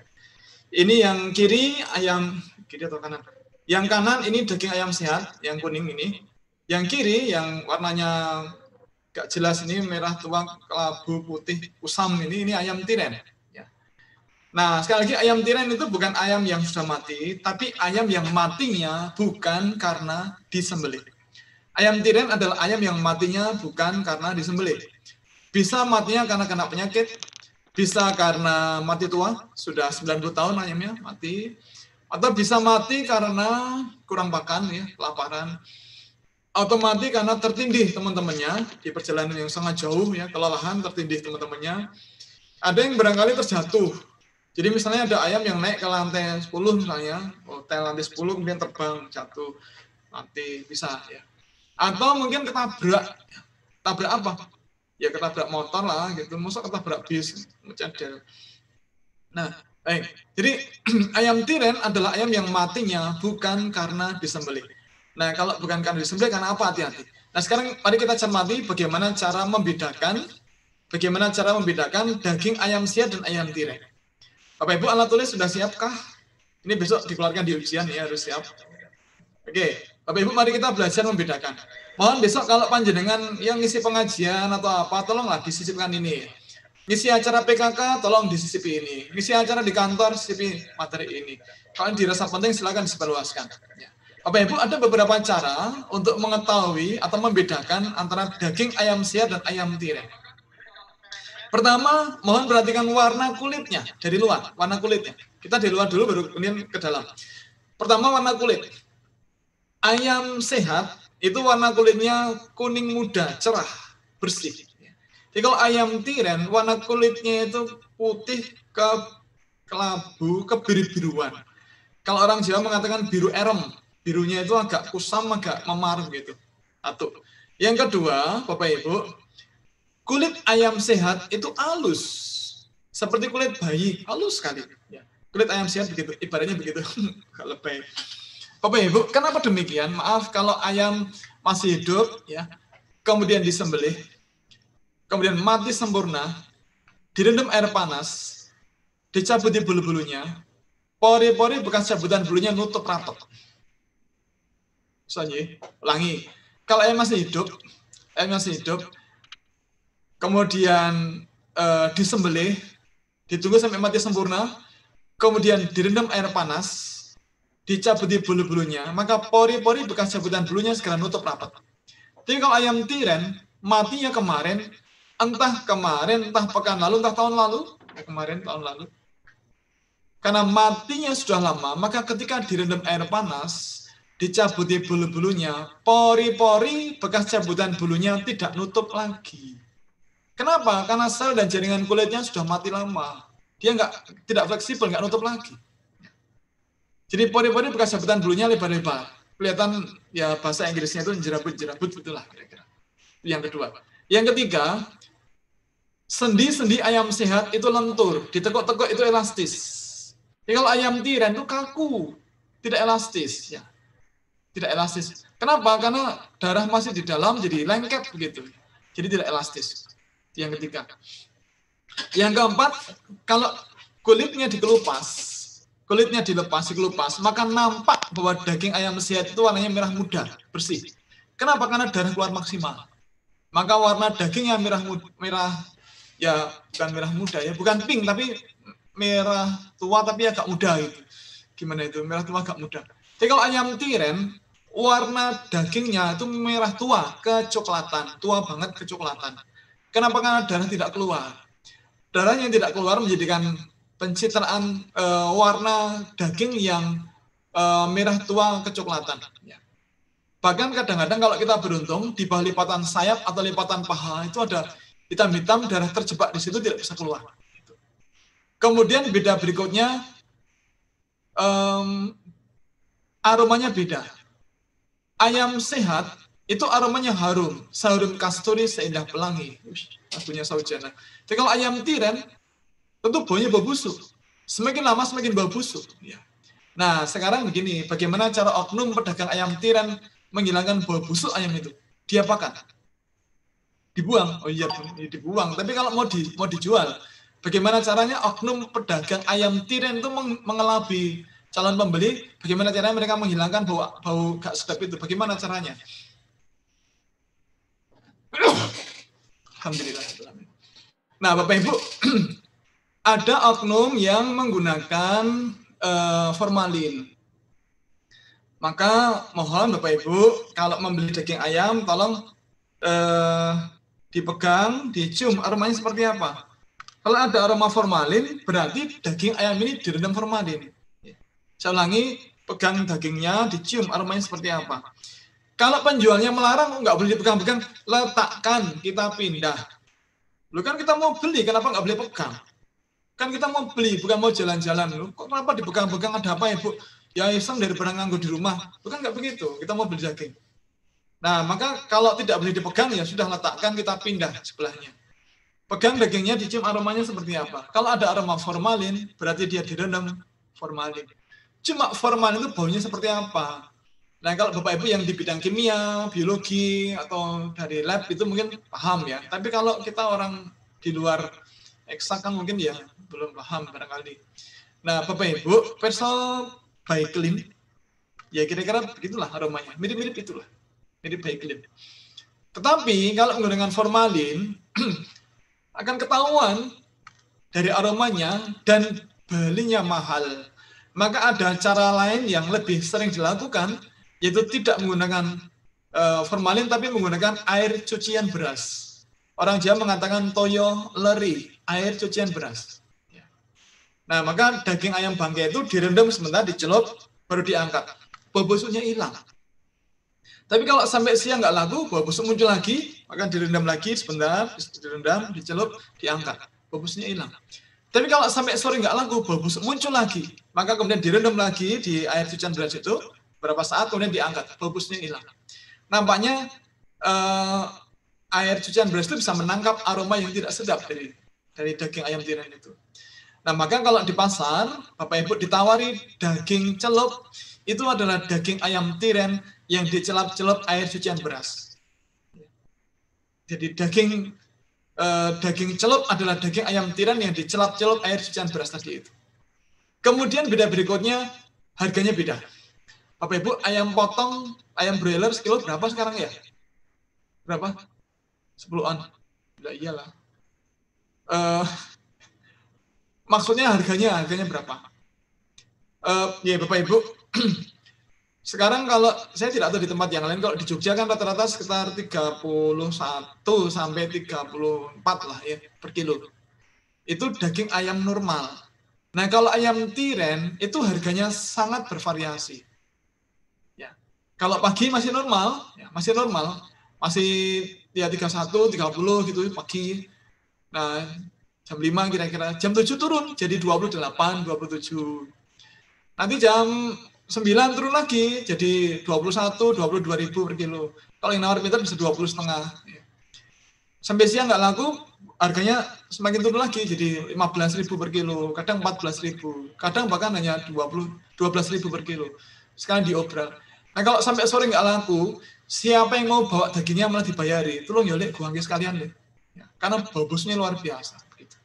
Ini yang kiri atau kanan? Yang kanan ini daging ayam sehat, yang kuning ini. Yang kiri yang warnanya gak jelas ini, merah tua, kelabu, putih, kusam ini ayam tiren. Ya. Nah, sekali lagi ayam tiren itu bukan ayam yang sudah mati, tapi ayam yang matinya bukan karena disembelih. Ayam tiren adalah ayam yang matinya bukan karena disembelih. Bisa matinya karena kena penyakit, bisa karena mati tua, sudah 90 tahun ayamnya mati, atau bisa mati karena kurang makan, ya, kelaparan, atau mati karena tertindih teman-temannya di perjalanan yang sangat jauh, ya, kelelahan, tertindih teman-temannya. Ada yang barangkali terjatuh. Jadi misalnya ada ayam yang naik ke lantai 10 misalnya, hotel lantai 10 kemudian terbang, jatuh, mati, bisa, ya. Atau mungkin ketabrak apa? Ya ketabrak motor lah gitu, masa ketabrak bis, mencadel. Nah, baik. Jadi ayam tiren adalah ayam yang matinya bukan karena disembelih. Nah, kalau bukan karena disembelih, karena apa? Hati-hati. Nah, sekarang mari kita cermati bagaimana cara membedakan daging ayam sehat dan ayam tiren. Bapak Ibu, alat tulis sudah siapkah? Ini besok dikeluarkan di ujian, ya harus siap. Oke. Bapak Ibu, mari kita belajar membedakan. Mohon besok kalau panjenengan yang ngisi pengajian atau apa, tolonglah disisipkan ini. Ngisi acara PKK, tolong disisipi ini. Ngisi acara di kantor, sisipi materi ini. Kalau dirasa penting, silakan disebarluaskan. Ya. Bapak Ibu, ada beberapa cara untuk mengetahui atau membedakan antara daging ayam sehat dan ayam tiren. Pertama, mohon perhatikan warna kulitnya dari luar, warna kulitnya. Kita dari luar dulu baru kemudian ke dalam. Pertama, warna kulit. Ayam sehat itu warna kulitnya kuning muda, cerah, bersih. Jadi kalau ayam tiren, warna kulitnya itu putih ke kelabu, ke biru-biruan. Kalau orang Jawa mengatakan biru erem, birunya itu agak kusam, agak memar gitu. Satu. Yang kedua, Bapak Ibu, kulit ayam sehat itu halus, seperti kulit bayi, halus sekali. Kulit ayam sehat begitu, ibaratnya begitu. Kalau bayi. Bapak Ibu, kenapa demikian? Maaf kalau ayam masih hidup, ya, kemudian disembelih, kemudian mati sempurna, direndam air panas, dicabuti bulu-bulunya, pori-pori bekas cabutan bulunya nutup rapat. Soalnya, ulangi. Kalau ayam masih hidup, kemudian disembelih, ditunggu sampai mati sempurna, kemudian direndam air panas, dicabuti bulu-bulunya, maka pori-pori bekas cabutan bulunya segera nutup rapat. Jadi kalau ayam tiren, matinya kemarin, entah pekan lalu, entah tahun lalu, tahun lalu. Karena matinya sudah lama, maka ketika direndam air panas, dicabuti bulu-bulunya, pori-pori bekas cabutan bulunya tidak nutup lagi. Kenapa? Karena sel dan jaringan kulitnya sudah mati lama. Dia tidak fleksibel, nggak nutup lagi. Jadi pori-pori bekas cabutan bulunya lebar-lebar. Kelihatan ya bahasa Inggrisnya itu jerabut-jerabut itulah kira-kira. Yang kedua. Yang ketiga, sendi-sendi ayam sehat itu lentur, ditekuk-tekuk itu elastis. Jadi kalau ayam tiren itu kaku, tidak elastis, ya. Tidak elastis. Kenapa? Karena darah masih di dalam jadi lengket begitu. Jadi tidak elastis. Yang ketiga. Yang keempat, kalau kulitnya dikelupas, maka nampak bahwa daging ayam sehat itu warnanya merah muda, bersih. Kenapa? Karena darah keluar maksimal. Maka warna dagingnya bukan merah muda ya, bukan pink tapi merah tua tapi agak muda gitu. Gimana itu? Merah tua agak muda. Jadi kalau ayam tiren, warna dagingnya itu merah tua, kecoklatan, tua banget kecoklatan. Kenapa? Karena darah tidak keluar. Darahnya tidak keluar menjadikan pencitraan warna daging yang merah tua kecoklatan. Ya. Bahkan kadang-kadang kalau kita beruntung, di bawah lipatan sayap atau lipatan paha itu ada hitam-hitam, darah terjebak di situ tidak bisa keluar. Kemudian beda berikutnya, aromanya beda. Ayam sehat itu aromanya harum, seharum kasturi seindah pelangi. Lagunya Saujana. Jadi kalau ayam tiren, tentu baunya bau busuk. Semakin lama semakin bau busuk. Ya. Nah sekarang begini, bagaimana cara oknum pedagang ayam tiren menghilangkan bau busuk ayam itu? Diapakan? Dibuang. Oh iya, dibuang. Tapi kalau mau dijual, bagaimana caranya oknum pedagang ayam tiren itu mengelabui calon pembeli? Bagaimana caranya mereka menghilangkan bau gak sedap itu? Bagaimana caranya? Alhamdulillah. Nah, Bapak Ibu, ada oknum yang menggunakan formalin. Maka mohon Bapak Ibu, kalau membeli daging ayam, tolong dipegang, dicium aromanya seperti apa. Kalau ada aroma formalin, berarti daging ayam ini direndam formalin. Saya ulangi, pegang dagingnya, dicium aromanya seperti apa. Kalau penjualnya melarang, nggak boleh dipegang-pegang, letakkan, kita pindah. Loh kan kita mau beli, kenapa nggak boleh pegang? Kan kita mau beli, bukan mau jalan-jalan. Loh, kok kenapa dipegang-pegang, ada apa ya Bu? Ya iseng dari barang nganggur di rumah. Bukan nggak begitu, kita mau beli daging. Nah, maka kalau tidak boleh dipegang, ya sudah letakkan, kita pindah sebelahnya. Pegang dagingnya, dicium aromanya seperti apa. Kalau ada aroma formalin, berarti dia direndam formalin. Cuma formalin itu baunya seperti apa? Nah, kalau Bapak Ibu yang di bidang kimia, biologi, atau dari lab itu mungkin paham ya. Tapi kalau kita orang di luar eksak kan mungkin ya belum paham barangkali. Nah, Bapak Ibu, Persol Baiklin, ya kira-kira begitulah aromanya. Mirip-mirip itulah. Mirip Baiklin. Tetapi kalau menggunakan formalin, akan ketahuan dari aromanya dan belinya mahal. Maka ada cara lain yang lebih sering dilakukan, yaitu tidak menggunakan formalin tapi menggunakan air cucian beras. Orang Jawa mengatakan toyo leri, air cucian beras. Nah, maka daging ayam bangkai itu direndam sebentar, dicelup, baru diangkat. Bau busuknya hilang. Tapi kalau sampai siang nggak laku, bau busuk muncul lagi, maka direndam lagi sebentar, direndam, dicelup, diangkat. Bau busuknya hilang. Tapi kalau sampai sore nggak laku, bau busuk muncul lagi, maka kemudian direndam lagi di air cucian beras itu, beberapa saat kemudian diangkat, bau busuknya hilang. Nampaknya air cucian beras itu bisa menangkap aroma yang tidak sedap dari daging ayam tiren itu. Nah, maka kalau di pasar, Bapak Ibu ditawari daging celup, itu adalah daging ayam tiren yang dicelup-celup air cucian beras. Jadi daging celup adalah daging ayam tiren yang dicelup-celup air cucian beras tadi itu. Kemudian beda berikutnya, harganya beda. Bapak Ibu, ayam potong, ayam broiler sekilo berapa sekarang ya? Berapa? 10-an. Nah, iyalah. Maksudnya harganya berapa? Ya Bapak Ibu, sekarang kalau saya tidak tahu di tempat yang lain, kalau di Jogja kan rata-rata sekitar 31 sampai 34 lah ya per kilo. Itu daging ayam normal. Nah, kalau ayam tiren itu harganya sangat bervariasi. Ya. Kalau pagi masih normal, masih ya 31, 30 gitu pagi. Nah, jam 5 kira-kira, jam 7 turun jadi 28, 27. Nanti jam 9 turun lagi jadi 21, 22 ribu per kilo. Kalau yang nawar pintar bisa 20,5. Sampai siang nggak laku, harganya semakin turun lagi jadi 15 ribu per kilo, kadang 14 ribu, kadang bahkan hanya 12 ribu per kilo. Sekarang diobral. Nah, kalau sampai sore nggak laku, siapa yang mau bawa dagingnya malah dibayari. Tolong yolek gua sekalian deh. Ya, karena bau busuknya luar biasa. Gitu.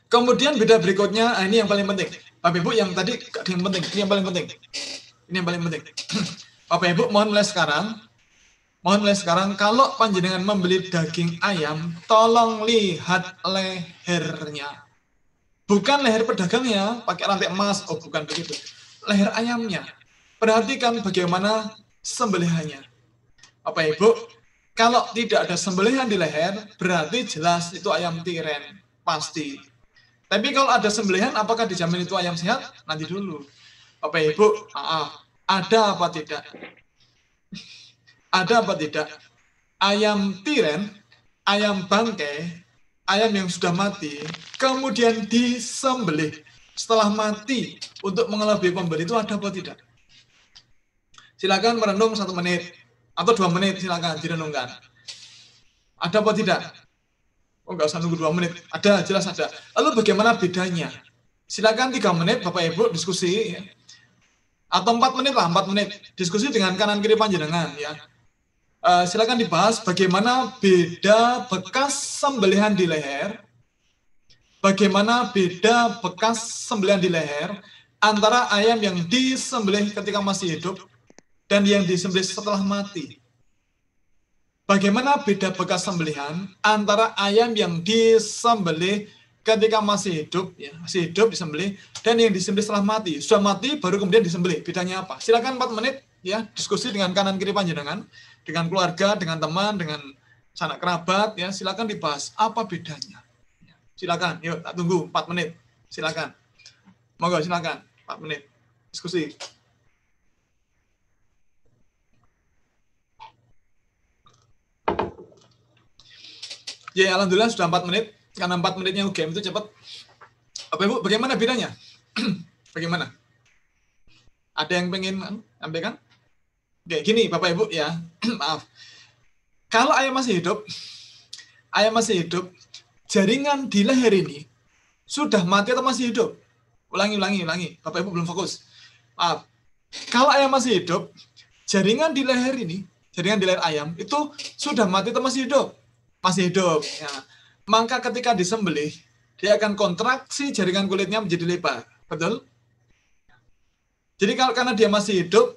Kemudian beda berikutnya, ini yang paling penting. Bapak Ibu yang tadi yang penting, ini yang paling penting. Ini yang paling penting. Bapak Ibu mohon mulai sekarang kalau panjenengan membeli daging ayam, tolong lihat lehernya. Bukan leher pedagangnya, pakai rantai emas, oh bukan begitu. Leher ayamnya. Perhatikan bagaimana sembelihannya. Bapak Ibu, kalau tidak ada sembelihan di leher, berarti jelas itu ayam tiren, pasti. Tapi kalau ada sembelihan, apakah dijamin itu ayam sehat? Nanti dulu. Bapak Ibu, ada apa tidak? Ada apa tidak? Ayam tiren, ayam bangkai, ayam yang sudah mati, kemudian disembelih setelah mati untuk mengelabui pembeli itu ada apa tidak? Silakan merenung 1 menit atau 2 menit, silakan direnungkan. Ada apa tidak? Oh, nggak usah nunggu 2 menit. Ada, jelas ada. Lalu bagaimana bedanya? Silakan 3 menit, Bapak Ibu diskusi. Ya. Atau 4 menit lah, 4 menit. Diskusi dengan kanan kiri panjenengan. Ya. Silakan dibahas bagaimana beda bekas sembelihan di leher. Bagaimana beda bekas sembelihan di leher antara ayam yang disembelih ketika masih hidup dan yang disembelih setelah mati. Bagaimana beda bekas sembelihan antara ayam yang disembelih ketika masih hidup, ya, masih hidup disembelih, dan yang disembelih setelah mati. Sudah mati baru kemudian disembelih. Bedanya apa? Silakan 4 menit ya, diskusi dengan kanan kiri panjenengan, dengan keluarga, dengan teman, dengan sanak kerabat, ya, silakan dibahas apa bedanya. Silakan, yuk tak tunggu 4 menit. Silakan. Monggo silakan 4 menit diskusi. Ya, alhamdulillah sudah 4 menit. Karena 4 menitnya UGM itu cepat. Bapak Ibu, bagaimana bedanya? Bagaimana? Ada yang pengen sampaikan? Oke, gini Bapak Ibu ya. Maaf. Kalau ayam masih hidup, jaringan di leher ini sudah mati atau masih hidup? Ulangi. Bapak Ibu belum fokus. Maaf. Kalau ayam masih hidup, jaringan di leher ini, jaringan di leher ayam itu sudah mati atau masih hidup? Masih hidup. Ya. Maka ketika disembelih, dia akan kontraksi jaringan kulitnya menjadi lebar. Betul? Jadi karena dia masih hidup,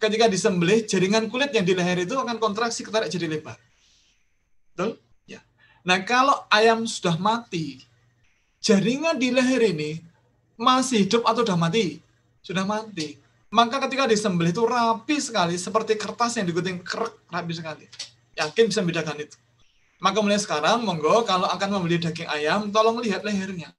ketika disembelih, jaringan kulit yang di leher itu akan kontraksi ketarik jadi lebar. Betul? Ya. Nah, kalau ayam sudah mati, jaringan di leher ini masih hidup atau sudah mati? Sudah mati. Maka ketika disembelih itu rapi sekali, seperti kertas yang digunting krek, rapi sekali. Yakin bisa membedakan itu. Maka mulai sekarang, monggo kalau akan membeli daging ayam, tolong lihat lehernya.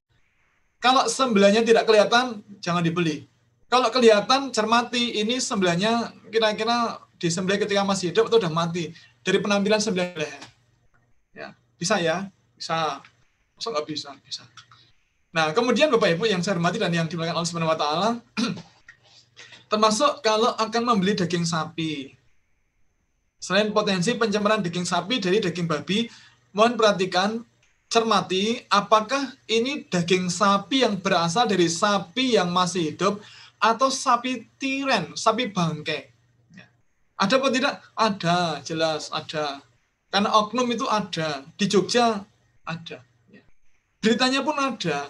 Kalau sembelahnya tidak kelihatan, jangan dibeli. Kalau kelihatan, cermati, ini sembelahnya kira-kira disembelih ketika masih hidup atau udah mati. Dari penampilan sembelah leher. Ya, bisa ya? Bisa. Masa nggak bisa? Bisa. Nah, kemudian Bapak Ibu yang saya hormati dan yang dimuliakan Allah Subhanahu wa taala, termasuk kalau akan membeli daging sapi. Selain potensi pencemaran daging sapi dari daging babi, mohon perhatikan, cermati, apakah ini daging sapi yang berasal dari sapi yang masih hidup atau sapi tiren, sapi bangkai. Ada apa tidak? Ada, jelas ada. Karena oknum itu ada. Di Jogja ada. Beritanya pun ada.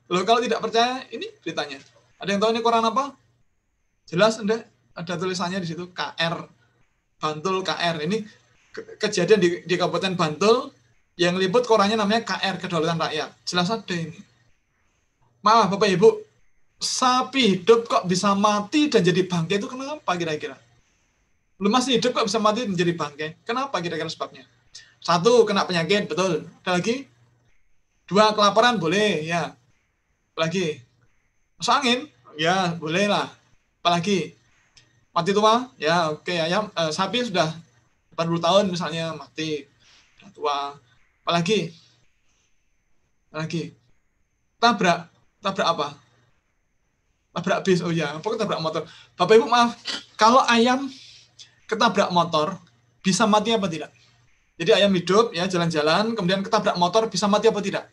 Loh, kalau tidak percaya, ini beritanya. Ada yang tahu ini koran apa? Jelas, enggak? Ada tulisannya di situ, KR. Bantul KR. Ini kejadian di Kabupaten Bantul, yang liput korannya namanya KR, Kedaulatan Rakyat. Jelas ada ini. Maaf, Bapak Ibu, sapi hidup kok bisa mati dan jadi bangkai itu kenapa kira-kira? Belum masih hidup kok bisa mati dan jadi bangkai. Kenapa kira-kira sebabnya? 1, kena penyakit, betul. Ada lagi? 2, kelaparan, boleh, ya. Apalagi? Masuk angin? Ya, boleh lah. Apalagi? Mati tua? Ya, oke. Ayam, sapi sudah 80 tahun misalnya mati. Sudah tua. Apalagi? Apalagi? Tabrak apa? Tabrak bis, oh ya, pokoknya tabrak motor. Bapak Ibu maaf, kalau ayam ketabrak motor, bisa mati apa tidak? Jadi ayam hidup, ya jalan-jalan, kemudian ketabrak motor, bisa mati apa tidak?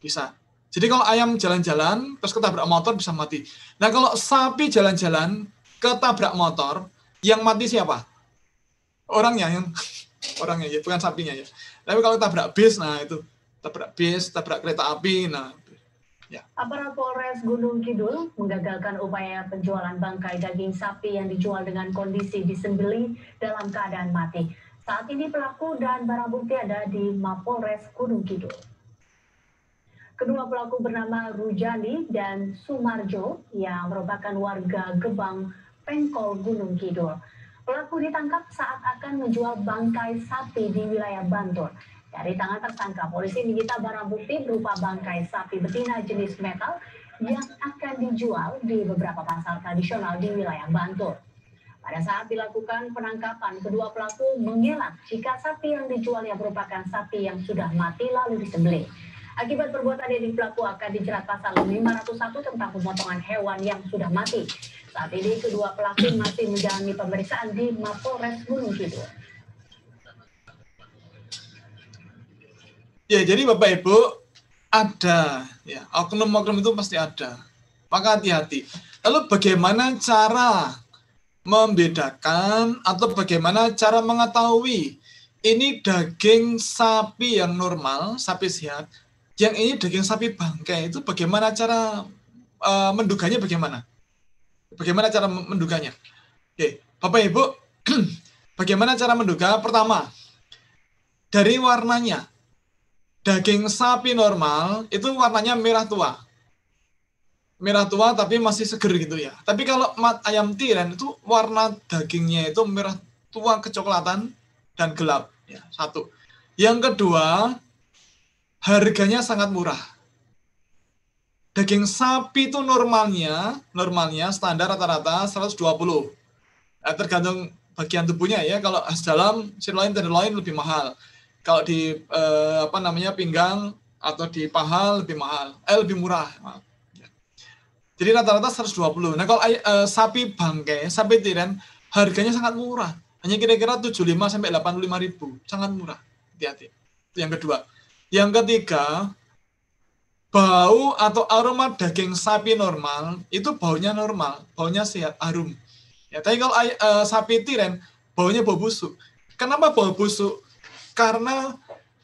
Bisa. Jadi kalau ayam jalan-jalan, terus ketabrak motor, bisa mati. Nah kalau sapi jalan-jalan, ketabrak motor, yang mati siapa? Orangnya, orangnya ya, bukan sapinya ya. Tapi kalau tabrak bis, nah itu, tabrak bis, tabrak kereta api, nah ya. Aparat Polres Gunung Kidul menggagalkan upaya penjualan bangkai daging sapi yang dijual dengan kondisi disembelih dalam keadaan mati. Saat ini pelaku dan barang bukti ada di Mapolres Gunung Kidul. Kedua pelaku bernama Rujani dan Sumarjo yang merupakan warga Gebang, Pengkol, Gunung Kidul. Pelaku ditangkap saat akan menjual bangkai sapi di wilayah Bantul. Dari tangan tersangka, polisi menyita barang bukti berupa bangkai sapi betina jenis metal yang akan dijual di beberapa pasar tradisional di wilayah Bantul. Pada saat dilakukan penangkapan, kedua pelaku mengelak jika sapi yang dijualnya merupakan sapi yang sudah mati lalu disembelih. Akibat perbuatan ini, pelaku akan dijerat pasal 501 tentang pemotongan hewan yang sudah mati. Saat ini, kedua pelaku masih menjalani pemeriksaan di Mapolres Gunung Kidul. Ya, jadi Bapak Ibu, ada. Ya, oknum-oknum itu pasti ada. Maka hati-hati. Lalu bagaimana cara membedakan atau bagaimana cara mengetahui ini daging sapi yang normal, sapi sehat, yang ini daging sapi bangkai, itu bagaimana cara menduganya bagaimana? Bagaimana cara menduganya? Oke, Bapak Ibu, bagaimana cara menduga? Pertama, dari warnanya. Daging sapi normal itu warnanya merah tua. Merah tua tapi masih seger gitu ya. Tapi kalau ayam tiren itu warna dagingnya itu merah tua kecoklatan dan gelap. Ya, 1. Yang kedua, harganya sangat murah. Daging sapi itu normalnya standar rata-rata 120. Nah, tergantung bagian tubuhnya ya. Kalau dalam, sirloin, tenderloin lebih mahal. Kalau di pinggang atau di paha lebih mahal, lebih murah. Jadi rata-rata 120. Nah kalau sapi bangkai, sapi tiren harganya sangat murah, hanya kira-kira 75 sampai 85 ribu, sangat murah. Hati-hati. Itu yang kedua. Yang ketiga, bau atau aroma daging sapi normal itu baunya normal, baunya sehat, harum. Ya, tapi kalau sapi tiren baunya bau busuk. Kenapa bau busuk? Karena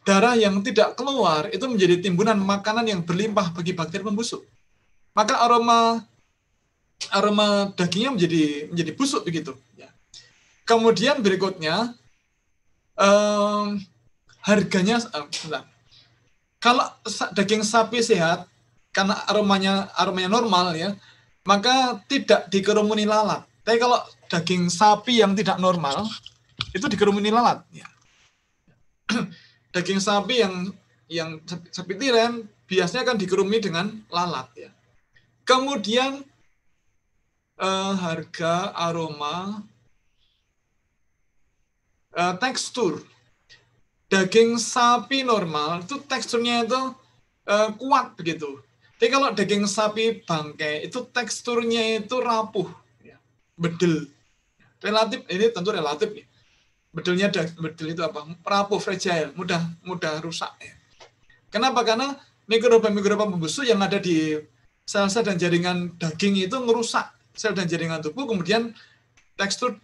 darah yang tidak keluar itu menjadi timbunan makanan yang berlimpah bagi bakteri pembusuk. Maka aroma dagingnya menjadi busuk begitu. Ya. Kemudian berikutnya harganya, kalau daging sapi sehat karena aromanya normal ya, maka tidak dikerumuni lalat. Tapi kalau daging sapi yang tidak normal itu dikerumuni lalat. Ya. daging sapi yang sapi tiren biasanya kan dikerumi dengan lalat ya. Kemudian harga, aroma, tekstur. Daging sapi normal itu teksturnya itu kuat begitu. Tapi kalau daging sapi bangkai itu teksturnya itu rapuh, ya, bedel. Relatif, ini tentu relatif ya. Bedel itu apa? Rapuh, fragile, mudah rusak ya. Kenapa? Karena mikroba pembusuk yang ada di sel-sel dan jaringan daging itu ngerusak sel dan jaringan tubuh, kemudian tekstur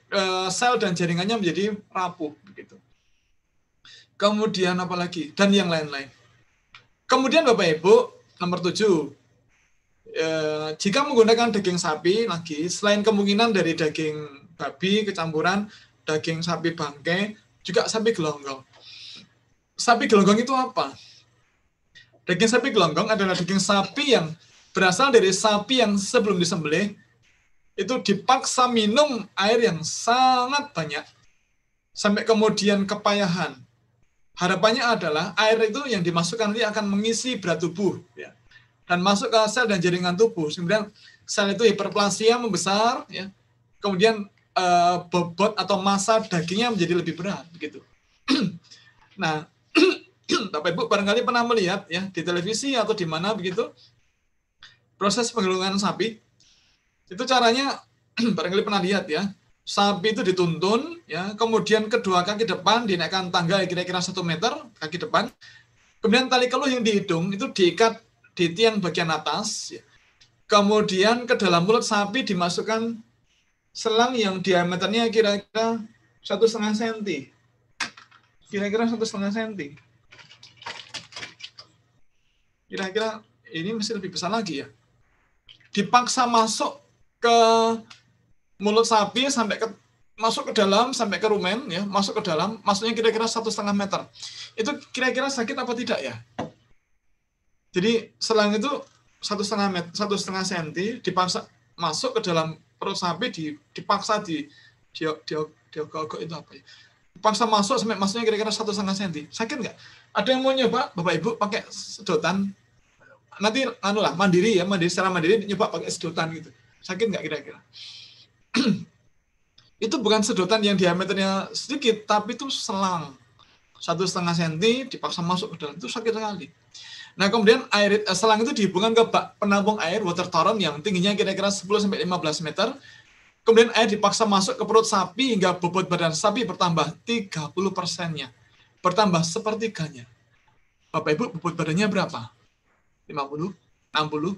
sel dan jaringannya menjadi rapuh begitu. Kemudian apa lagi? Dan yang lain-lain. Kemudian Bapak Ibu, nomor 7. Jika menggunakan daging sapi lagi, selain kemungkinan dari daging babi kecampuran daging sapi bangkai, juga sapi gelonggong. Sapi gelonggong itu apa? Daging sapi gelonggong adalah daging sapi yang berasal dari sapi yang sebelum disembelih itu dipaksa minum air yang sangat banyak sampai kemudian kepayahan. Harapannya adalah air itu yang dimasukkan nanti akan mengisi berat tubuh ya, dan masuk ke sel dan jaringan tubuh. Kemudian sel itu hiperplasia membesar ya. Kemudian bobot atau massa dagingnya menjadi lebih berat begitu. Nah, Bapak Ibu barangkali pernah melihat ya di televisi atau di mana begitu proses penggelongan sapi. Itu caranya barangkali pernah lihat ya. Sapi itu dituntun ya, kemudian kedua kaki depan dinaikkan tangga kira-kira 1 meter kaki depan. Kemudian tali keluh yang di hidung itu diikat di tiang bagian atas ya. Kemudian ke dalam mulut sapi dimasukkan selang yang diameternya kira-kira 1,5 cm. Kira-kira 1,5 cm. Kira-kira ini masih lebih besar lagi ya. Dipaksa masuk ke mulut sapi sampai masuk ke dalam sampai ke rumen ya, masuk ke dalam, masuknya kira-kira 1,5 meter. Itu kira-kira sakit apa tidak ya? Jadi selang itu 1,5 cm dipaksa masuk ke dalam perut sapi, dipaksa diogok itu apa ya? Dipaksa masuk sampai masuknya kira-kira 1,5 cm. Sakit nggak? Ada yang mau nyoba Bapak Ibu pakai sedotan? Nanti mandiri secara mandiri nyoba pakai sedotan gitu. Sakit nggak kira-kira? Itu bukan sedotan yang diameternya sedikit, tapi itu selang 1,5 cm dipaksa masuk ke dalam, itu sakit sekali. Nah kemudian selang itu dihubungkan ke bak penampung air water toren yang tingginya kira-kira 10-15 meter. Kemudian air dipaksa masuk ke perut sapi hingga bobot badan sapi bertambah 30%-nya, bertambah sepertiganya. Bapak Ibu bobot badannya berapa? 50, 60,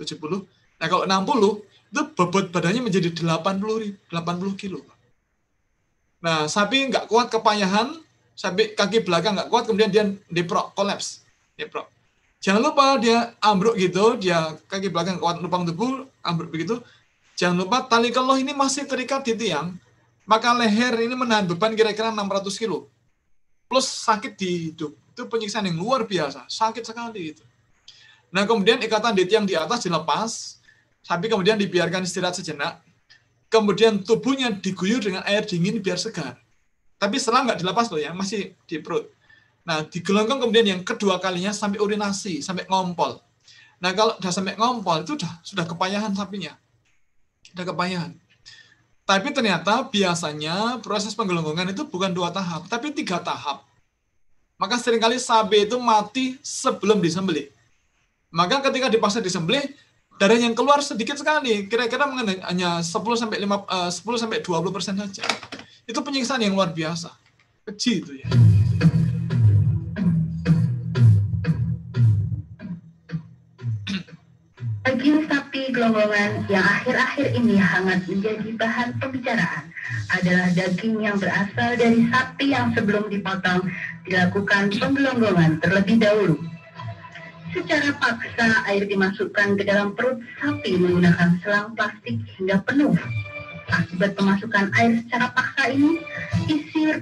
70. Nah kalau 60 itu bobot badannya menjadi 80 kilo. Nah, sapi nggak kuat kepayahan, sapi kaki belakang nggak kuat, kemudian dia deprok, kolaps. Deprok. Jangan lupa dia ambruk gitu, dia kaki belakang kuat lubang tubuh, ambruk begitu. Jangan lupa tali keluh ini masih terikat di tiang, maka leher ini menahan beban kira-kira 600 kilo. Plus sakit di hidung. Itu penyiksaan yang luar biasa, sakit sekali itu. Nah, kemudian ikatan di tiang di atas dilepas, sapi kemudian dibiarkan istirahat sejenak, kemudian tubuhnya diguyur dengan air dingin biar segar. Tapi selang nggak dilepas loh ya, masih di perut. Nah, digelonggong kemudian yang kedua kalinya sampai urinasi, sampai ngompol. Nah, kalau udah sampai ngompol, itu sudah kepayahan sapinya. Sudah kepayahan. Tapi ternyata biasanya proses penggelonggongan itu bukan 2 tahap, tapi 3 tahap. Maka seringkali sapi itu mati sebelum disembelih. Maka ketika dipaksa disembelih, darah yang keluar sedikit sekali, kira-kira hanya 10-20% saja. Itu penyiksaan yang luar biasa. Keji itu ya. Daging sapi gelonggongan yang akhir-akhir ini hangat menjadi bahan pembicaraan adalah daging yang berasal dari sapi yang sebelum dipotong dilakukan penggelonggongan terlebih dahulu. Secara paksa air dimasukkan ke dalam perut sapi menggunakan selang plastik hingga penuh. Akibat pemasukan air secara paksa ini, isi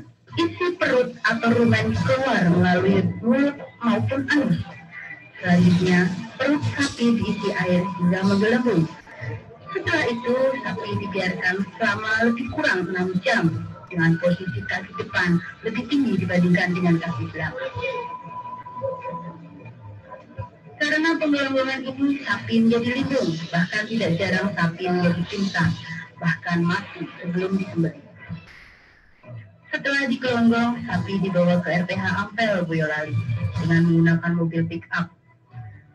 perut atau rumen keluar melalui mulut maupun anus. Selanjutnya, perut sapi diisi air hingga menggelembung. Setelah itu, sapi dibiarkan selama lebih kurang 6 jam dengan posisi kaki depan lebih tinggi dibandingkan dengan kaki belakang. Karena penggelonggongan ini, sapi menjadi lindung, bahkan tidak jarang sapi menjadi pingsan, bahkan mati sebelum disembelih. Setelah digelonggong, sapi dibawa ke RPH Ampel Boyolali dengan menggunakan mobil pick-up.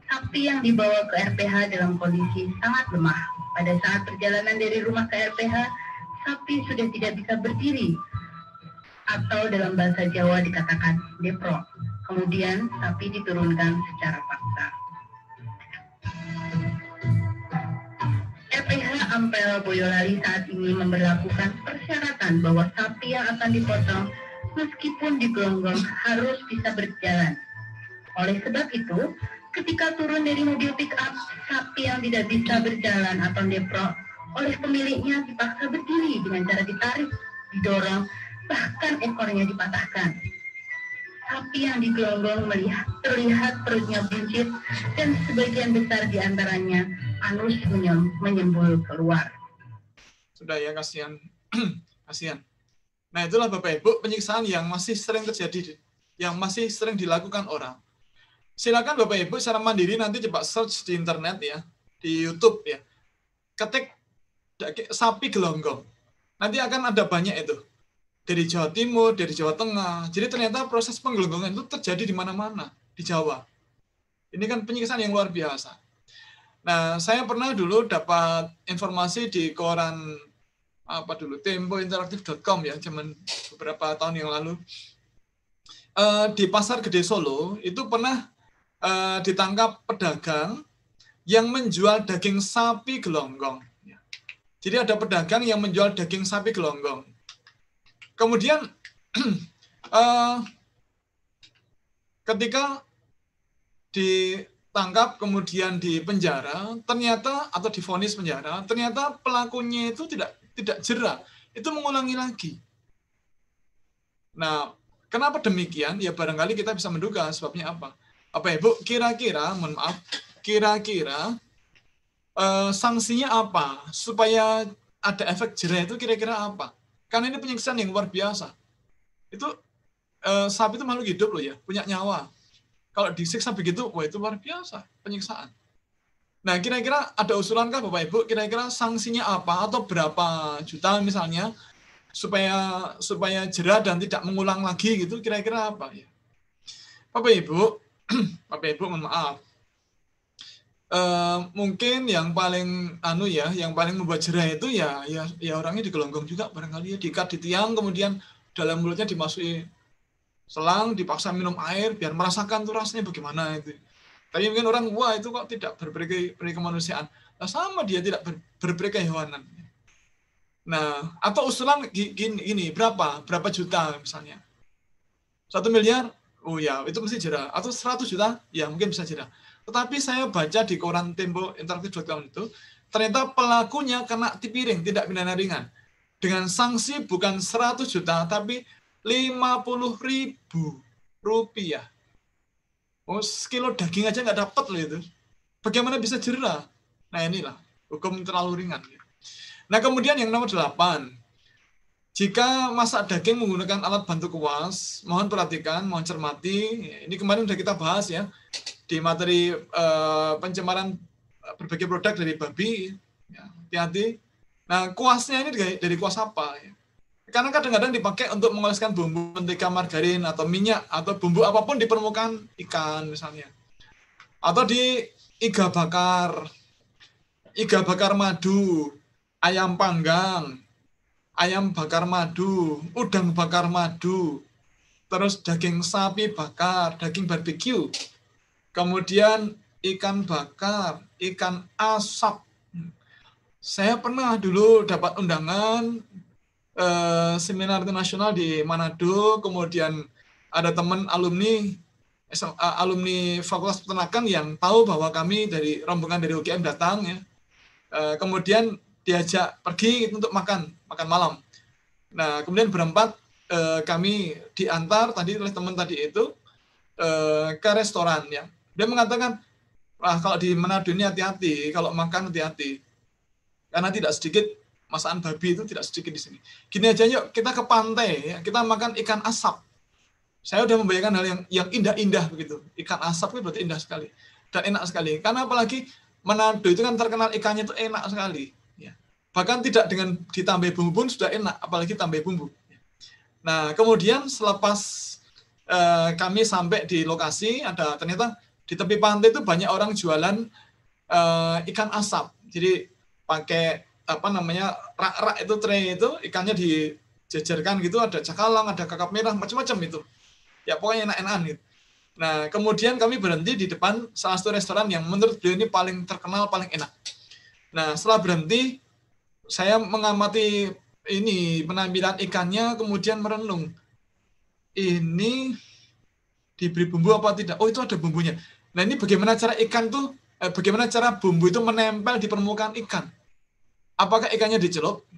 Sapi yang dibawa ke RPH dalam kondisi sangat lemah. Pada saat perjalanan dari rumah ke RPH, sapi sudah tidak bisa berdiri, atau dalam bahasa Jawa dikatakan deprok. Kemudian sapi diturunkan secara paksa. RPH Ampel Boyolali saat ini memberlakukan persyaratan bahwa sapi yang akan dipotong meskipun digelonggong harus bisa berjalan. Oleh sebab itu, ketika turun dari mobil pick-up, sapi yang tidak bisa berjalan atau deprok oleh pemiliknya dipaksa berdiri dengan cara ditarik, didorong, bahkan ekornya dipatahkan. Sapi yang digelonggong terlihat perutnya buncit dan sebagian besar diantaranya anus menyembul keluar. Sudah ya, kasihan. Kasihan. Nah, itulah Bapak Ibu penyiksaan yang masih sering terjadi, yang masih sering dilakukan orang. Silakan Bapak Ibu secara mandiri nanti coba search di internet ya, di YouTube ya. Ketik sapi gelonggong. Nanti akan ada banyak itu. Dari Jawa Timur, dari Jawa Tengah. Jadi ternyata proses penggelonggongan itu terjadi di mana-mana di Jawa. Ini kan penyiksaan yang luar biasa. Nah, saya pernah dulu dapat informasi di koran tempointeraktif.com ya, zaman beberapa tahun yang lalu. Di Pasar Gede Solo itu pernah ditangkap pedagang yang menjual daging sapi gelonggong. Jadi ada pedagang yang menjual daging sapi gelonggong. Kemudian ketika ditangkap kemudian dipenjara, ternyata atau divonis penjara, ternyata pelakunya itu tidak jera, itu mengulangi lagi. Nah, kenapa demikian? Ya barangkali kita bisa menduga sebabnya apa. Apa Ibu? Kira-kira sanksinya apa supaya ada efek jera itu kira-kira apa? Karena ini penyiksaan yang luar biasa. Itu sapi itu makhluk hidup loh ya, punya nyawa. Kalau disiksa begitu, wah itu luar biasa penyiksaan. Nah, kira-kira ada usulankah Bapak Ibu? Kira-kira sanksinya apa atau berapa juta misalnya supaya jera dan tidak mengulang lagi gitu? Kira-kira apa ya? Bapak Ibu, mohon maaf. Mungkin yang paling yang paling membuat jerah itu ya orangnya digelonggong juga barangkali ya, diikat di tiang, kemudian dalam mulutnya dimasuki selang, dipaksa minum air biar merasakan tuh rasanya bagaimana itu. Tapi mungkin orang wah itu kok tidak berperi kemanusiaan. Nah, sama dia tidak berperi kehewanan. Nah, atau usulan gini berapa juta misalnya? 1 miliar? Oh ya, itu mesti jerah. Atau 100 juta? Ya mungkin bisa jerah. Tetapi saya baca di koran tempointeraktif.com itu, ternyata pelakunya kena tipiring, tidak pidana ringan. Dengan sanksi bukan 100 juta, tapi 50.000 rupiah. Oh, sekilo daging aja nggak dapat loh itu. Bagaimana bisa jera? Nah inilah, hukum terlalu ringan. Nah kemudian yang nomor 8. Jika masak daging menggunakan alat bantu kuas, mohon perhatikan, mohon cermati. Ini kemarin sudah kita bahas ya, di materi pencemaran berbagai produk dari babi, ya, hati-hati. Nah, kuasnya ini dari kuas apa? Ya? Karena kadang-kadang dipakai untuk mengoleskan bumbu mentega, margarin, atau minyak, atau bumbu apapun di permukaan ikan misalnya. Atau di iga bakar madu, ayam panggang, ayam bakar madu, udang bakar madu, terus daging sapi bakar, daging barbeque. Kemudian ikan bakar, ikan asap. Saya pernah dulu dapat undangan seminar internasional di Manado, kemudian ada teman alumni Fakultas Peternakan yang tahu bahwa kami dari rombongan dari UGM datang ya. Kemudian diajak pergi untuk makan malam. Nah, kemudian berempat kami diantar tadi oleh teman tadi itu ke restoran ya. Dia mengatakan, kalau di Manado ini hati-hati, kalau makan hati-hati. Karena tidak sedikit masakan babi itu tidak sedikit di sini. Gini aja yuk, kita ke pantai, ya, kita makan ikan asap. Saya udah membayangkan hal yang indah-indah begitu. Ikan asap itu berarti indah sekali dan enak sekali. Karena apalagi Manado itu kan terkenal ikannya itu enak sekali. Ya. Bahkan tidak dengan ditambah bumbu pun sudah enak, apalagi tambah bumbu. Nah, kemudian selepas kami sampai di lokasi, ternyata di tepi pantai itu banyak orang jualan ikan asap. Jadi pakai rak-rak itu, tray itu, ikannya dijejerkan gitu, ada cakalang, ada kakap merah, macam-macam itu. Ya pokoknya enak-enakan gitu. Nah, kemudian kami berhenti di depan salah satu restoran yang menurut beliau ini paling terkenal, paling enak. Nah, setelah berhenti, saya mengamati ini penampilan ikannya, kemudian merenung. Ini diberi bumbu apa tidak? Oh, itu ada bumbunya. Nah, ini bagaimana cara bagaimana cara bumbu itu menempel di permukaan ikan? Apakah ikannya dicelup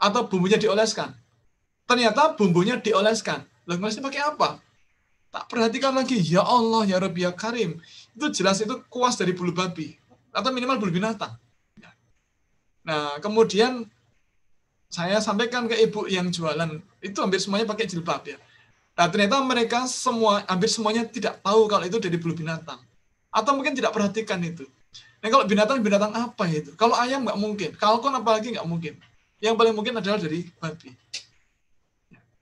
atau bumbunya dioleskan? Ternyata bumbunya dioleskan. Lalu olesnya pakai apa? Tak perhatikan lagi, ya Allah, ya Rabbi, ya Karim. Itu jelas itu kuas dari bulu babi. Atau minimal bulu binatang. Nah, kemudian saya sampaikan ke ibu yang jualan, itu hampir semuanya pakai jilbab ya. Nah, ternyata mereka hampir semuanya tidak tahu kalau itu dari bulu binatang. Atau mungkin tidak perhatikan itu. Nah, kalau binatang apa itu? Kalau ayam nggak mungkin. Kalkun apalagi nggak mungkin. Yang paling mungkin adalah dari babi.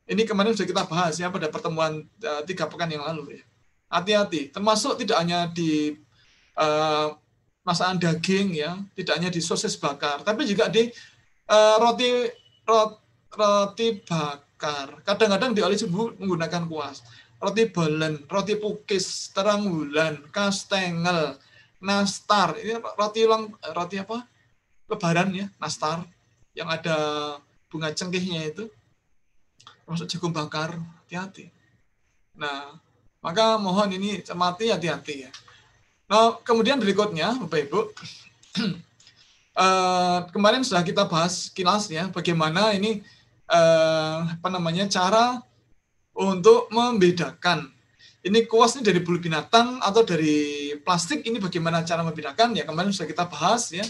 Ini kemarin sudah kita bahas ya pada pertemuan 3 pekan yang lalu ya. Hati-hati, termasuk tidak hanya di masakan daging ya, tidak hanya di sosis bakar, tapi juga di roti bakar. Kadang-kadang diolesi bumbu menggunakan kuas. Roti bolen, roti pukis, terang bulan, kastengel, nastar. Ini roti apa? Lebaran ya, nastar yang ada bunga cengkehnya itu. Masuk jagung bakar, hati-hati. Nah, maka mohon ini cermati, hati-hati ya. Nah, kemudian berikutnya, Bapak Ibu, kemarin sudah kita bahas kilas ya, bagaimana ini cara untuk membedakan. Ini kuas ini dari bulu binatang atau dari plastik, ini bagaimana cara membedakan ya, kemarin sudah kita bahas ya.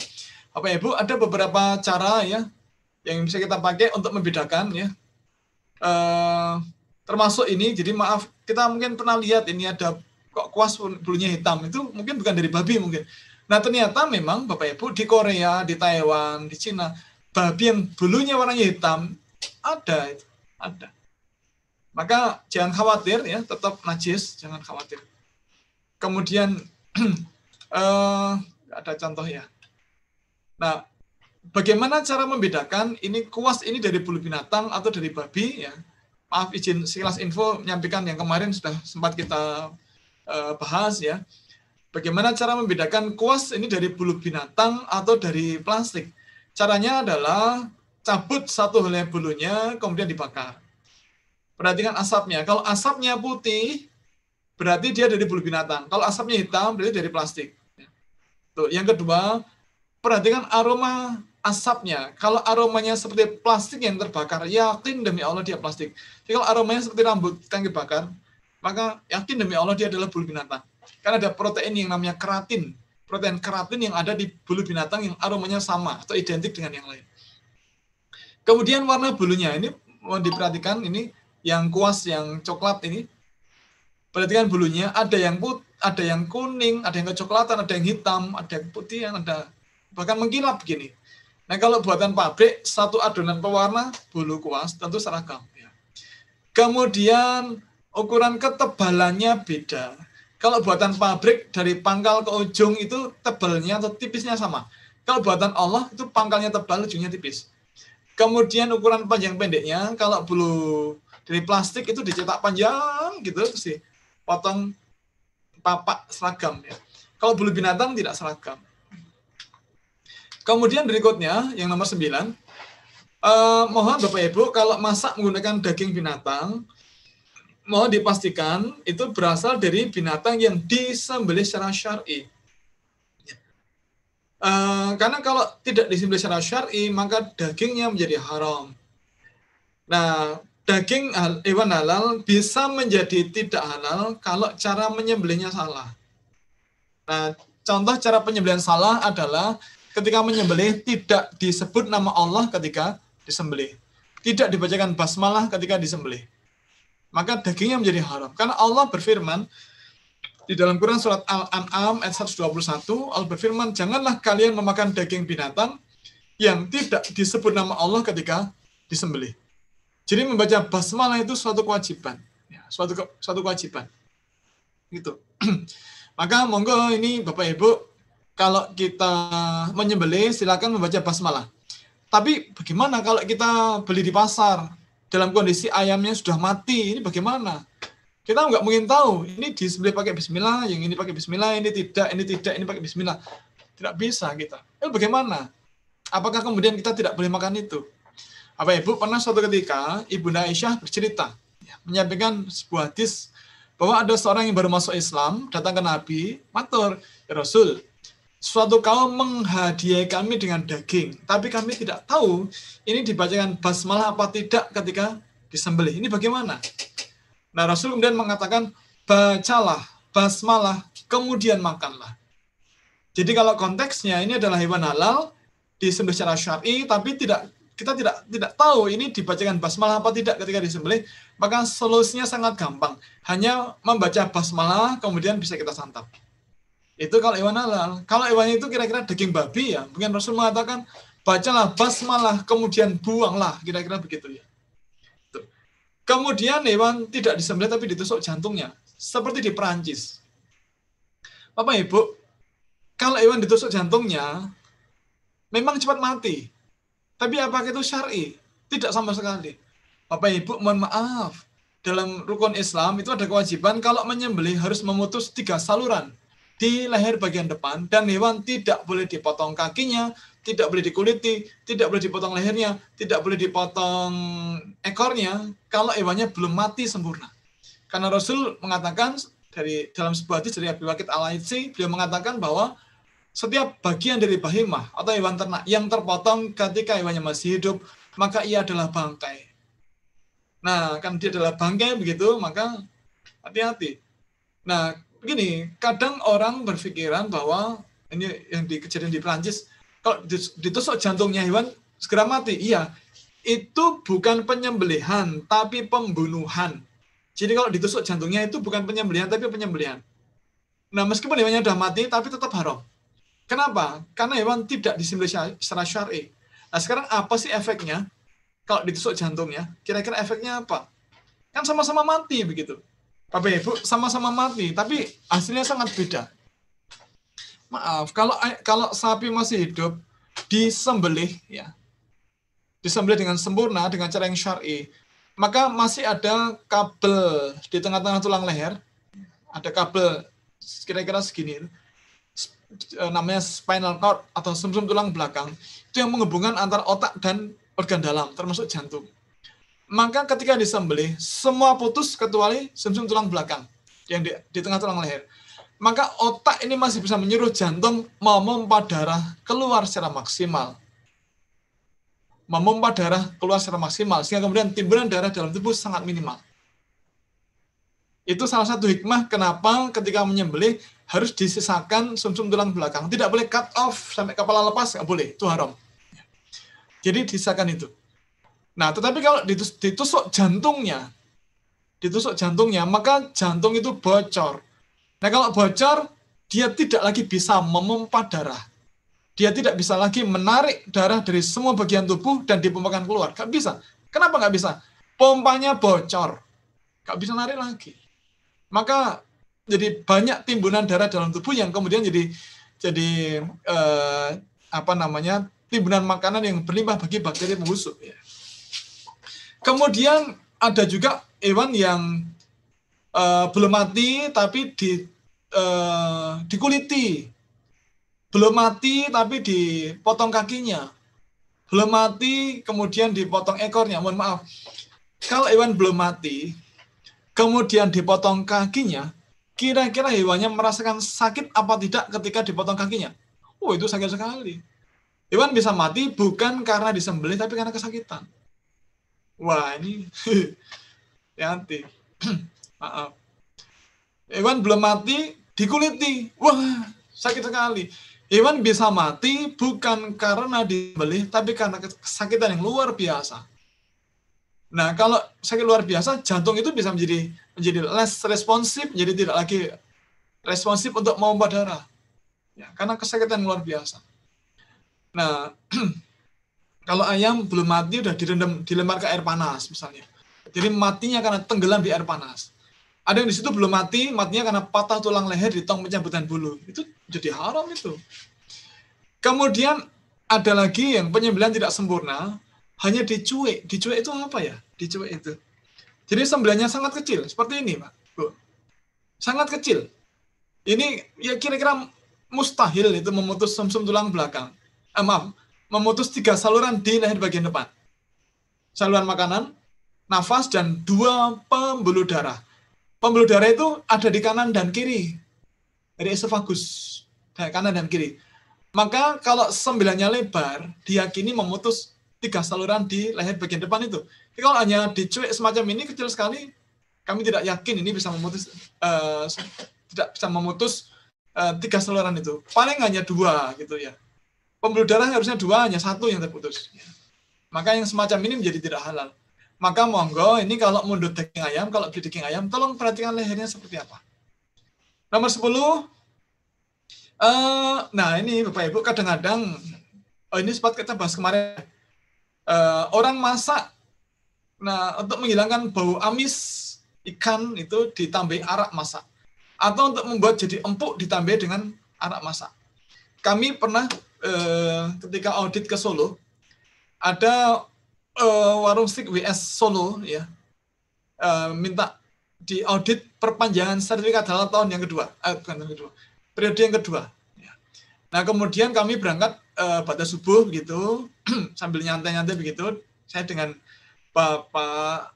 Bapak Ibu, ada beberapa cara ya yang bisa kita pakai untuk membedakan ya. Termasuk ini, jadi maaf, kita mungkin pernah lihat ini ada kok kuas bulunya hitam, itu mungkin bukan dari babi mungkin. Nah, ternyata memang Bapak Ibu di Korea, di Taiwan, di Cina, babi yang bulunya warnanya hitam ada. Maka jangan khawatir ya, tetap najis, jangan khawatir. Kemudian ada contoh ya. Nah, bagaimana cara membedakan ini kuas ini dari bulu binatang atau dari babi ya? Maaf, izin sekilas info menyampaikan yang kemarin sudah sempat kita bahas ya. Bagaimana cara membedakan kuas ini dari bulu binatang atau dari plastik? Caranya adalah cabut satu helai bulunya kemudian dibakar. Perhatikan asapnya. Kalau asapnya putih berarti dia dari bulu binatang. Kalau asapnya hitam berarti dari plastik. Tuh, yang kedua, perhatikan aroma asapnya. Kalau aromanya seperti plastik yang terbakar, yakin demi Allah dia plastik. Jadi kalau aromanya seperti rambut tangki bakar, maka yakin demi Allah dia adalah bulu binatang. Karena ada protein yang namanya keratin. Protein keratin yang ada di bulu binatang yang aromanya sama atau identik dengan yang lain. Kemudian warna bulunya ini mau diperhatikan, ini yang kuas yang coklat ini. Perhatikan bulunya, ada yang ada yang kuning, ada yang kecoklatan, ada yang hitam, ada yang putih, ada bahkan mengkilap begini. Nah, kalau buatan pabrik, satu adonan pewarna bulu kuas tentu seragam. Ya. Kemudian ukuran ketebalannya beda. Kalau buatan pabrik dari pangkal ke ujung itu tebalnya atau tipisnya sama. Kalau buatan Allah itu pangkalnya tebal, ujungnya tipis. Kemudian ukuran panjang pendeknya, kalau bulu dari plastik itu dicetak panjang gitu, terus dipotong papak seragam. Ya. Kalau bulu binatang tidak seragam. Kemudian berikutnya, yang nomor 9, mohon Bapak Ibu, kalau masak menggunakan daging binatang, mohon dipastikan itu berasal dari binatang yang disembelih secara syar'i. Karena kalau tidak disembelih secara syar'i, maka dagingnya menjadi haram. Nah, daging hewan halal bisa menjadi tidak halal kalau cara menyembelihnya salah. Nah, contoh cara penyembelihan salah adalah ketika menyembelih tidak disebut nama Allah ketika disembelih. Tidak dibacakan basmalah ketika disembelih. Maka dagingnya menjadi haram. Karena Allah berfirman di dalam Quran surat Al-An'am ayat 121, Allah berfirman, janganlah kalian memakan daging binatang yang tidak disebut nama Allah ketika disembelih. Jadi membaca basmalah itu suatu kewajiban. Ya, suatu kewajiban. Gitu. Maka monggo ini Bapak Ibu, kalau kita menyembelih silakan membaca basmalah. Tapi bagaimana kalau kita beli di pasar dalam kondisi ayamnya sudah mati, ini bagaimana? Kita nggak mungkin tahu, ini disembelih pakai bismillah, yang ini pakai bismillah, ini pakai bismillah. Tidak bisa kita. Bagaimana? Apakah kemudian kita tidak boleh makan itu? Bapak Ibu, pernah suatu ketika Ibunda Aisyah bercerita, menyampaikan sebuah hadis bahwa ada seorang yang baru masuk Islam, datang ke Nabi, matur, ya Rasul, suatu kaum menghadiahi kami dengan daging, tapi kami tidak tahu ini dibacakan basmalah apa tidak ketika disembelih. Ini bagaimana? Nah, Rasul kemudian mengatakan, bacalah basmalah, kemudian makanlah. Jadi kalau konteksnya ini adalah hewan halal, disembelih secara syar'i, tapi kita tidak tahu ini dibacakan basmalah apa tidak ketika disembelih, maka solusinya sangat gampang. Hanya membaca basmalah, kemudian bisa kita santap. Itu kalau hewan halal. Kalau hewan itu kira-kira daging babi ya, mungkin Rasul mengatakan, bacalah basmalah, kemudian buanglah, kira-kira begitu ya. Tuh. Kemudian hewan tidak disembelih tapi ditusuk jantungnya, seperti di Perancis. Bapak Ibu, kalau hewan ditusuk jantungnya, memang cepat mati. Tapi apakah itu syar'i? Tidak sama sekali. Bapak Ibu, mohon maaf. Dalam rukun Islam itu ada kewajiban kalau menyembelih harus memutus 3 saluran di leher bagian depan, dan hewan tidak boleh dipotong kakinya, tidak boleh dikuliti, tidak boleh dipotong lehernya, tidak boleh dipotong ekornya kalau hewannya belum mati sempurna. Karena Rasul mengatakan dalam sebuah hadis dari Abi Waqid Al-Laitsi, beliau mengatakan bahwa setiap bagian dari bahimah atau hewan ternak yang terpotong ketika hewannya masih hidup, maka ia adalah bangkai. Nah, kan dia adalah bangkai begitu, maka hati-hati. Nah, begini, kadang orang berpikiran bahwa ini yang kejadian di Perancis, kalau ditusuk jantungnya hewan segera mati. Iya, itu bukan penyembelihan, tapi pembunuhan. Jadi kalau ditusuk jantungnya itu bukan penyembelihan, tapi penyembelihan. Nah, meskipun hewannya sudah mati, tapi tetap haram. Kenapa? Karena hewan tidak disembelih secara syar'i. Nah, sekarang apa sih efeknya? Kalau ditusuk jantungnya, kira-kira efeknya apa? Kan sama-sama mati begitu. Bapak Ibu, sama-sama mati, tapi hasilnya sangat beda. Maaf, kalau sapi masih hidup, disembelih ya. Disembelih dengan sempurna dengan cara yang syar'i, maka masih ada kabel di tengah-tengah tulang leher. Ada kabel kira-kira segini. Namanya spinal cord atau sumsum tulang belakang, itu yang menghubungkan antara otak dan organ dalam, termasuk jantung. Maka ketika disembelih, semua putus kecuali sumsum tulang belakang yang di tengah tulang leher. Maka otak ini masih bisa menyuruh jantung memompa darah keluar secara maksimal. Memompa darah keluar secara maksimal, sehingga kemudian timbunan darah dalam tubuh sangat minimal. Itu salah satu hikmah kenapa ketika menyembelih harus disisakan sumsum tulang belakang. Tidak boleh cut off sampai kepala lepas, nggak boleh, itu haram. Jadi disisakan itu. Nah, tetapi kalau ditusuk jantungnya, maka jantung itu bocor. Nah, kalau bocor, dia tidak lagi bisa memompa darah. Dia tidak bisa lagi menarik darah dari semua bagian tubuh dan dipompakan keluar. Nggak bisa. Kenapa nggak bisa? Pompanya bocor. Nggak bisa narik lagi. Maka jadi banyak timbunan darah dalam tubuh yang kemudian jadi timbunan makanan yang berlimpah bagi bakteri pembusuk. Ya. Kemudian ada juga hewan yang belum mati tapi dikuliti, belum mati tapi dipotong kakinya, belum mati kemudian dipotong ekornya. Mohon maaf, kalau hewan belum mati kemudian dipotong kakinya, kira-kira hewannya merasakan sakit apa tidak ketika dipotong kakinya? Oh, itu sakit sekali. Hewan bisa mati bukan karena disembelih, tapi karena kesakitan. Wah, ini hati. Maaf. Hewan belum mati, dikuliti. Wah, sakit sekali. Hewan bisa mati bukan karena disembelih, tapi karena kesakitan yang luar biasa. Nah, kalau sakit luar biasa, jantung itu bisa menjadi less responsif, jadi tidak lagi responsif untuk memompa darah. Ya, karena kesakitan yang luar biasa. Nah, kalau ayam belum mati udah dilempar ke air panas misalnya. Jadi matinya karena tenggelam di air panas. Ada yang di situ belum mati, matinya karena patah tulang leher di tong pencabutan bulu. Itu jadi haram itu. Kemudian ada lagi yang penyembelihan tidak sempurna, hanya dicuek. Dicuek itu apa ya? Dicuek itu. Jadi sembelihannya sangat kecil, seperti ini, Pak. Bu. Sangat kecil. Ini ya kira-kira mustahil itu memutus sumsum tulang belakang. Memutus 3 saluran di leher bagian depan. Saluran makanan, nafas, dan 2 pembuluh darah. Pembuluh darah itu ada di kanan dan kiri. Dari esofagus, dari kanan dan kiri. Maka kalau sembelihannya lebar, diyakini memutus 3 saluran di leher bagian depan itu. Jadi kalau hanya dicuek semacam ini, kecil sekali, kami tidak yakin ini bisa memutus, tidak bisa memutus 3 saluran itu. Paling hanya 2 gitu ya. Pembuluh darah harusnya 2, hanya 1 yang terputus. Maka yang semacam ini menjadi tidak halal. Maka monggo, ini kalau mundut daging ayam, kalau beli daging ayam, tolong perhatikan lehernya seperti apa. Nomor 10, nah ini Bapak Ibu, kadang-kadang, ini sempat kita bahas kemarin, orang masak, nah untuk menghilangkan bau amis ikan itu ditambahi arak masak. Atau untuk membuat jadi empuk ditambahi dengan arak masak. Kami pernah ketika audit ke Solo, ada warung steak WS Solo ya minta diaudit perpanjangan sertifikat halal tahun yang kedua, periode yang kedua. Ya. Nah kemudian kami berangkat pada subuh gitu, sambil nyantai-nyantai begitu, saya dengan Bapak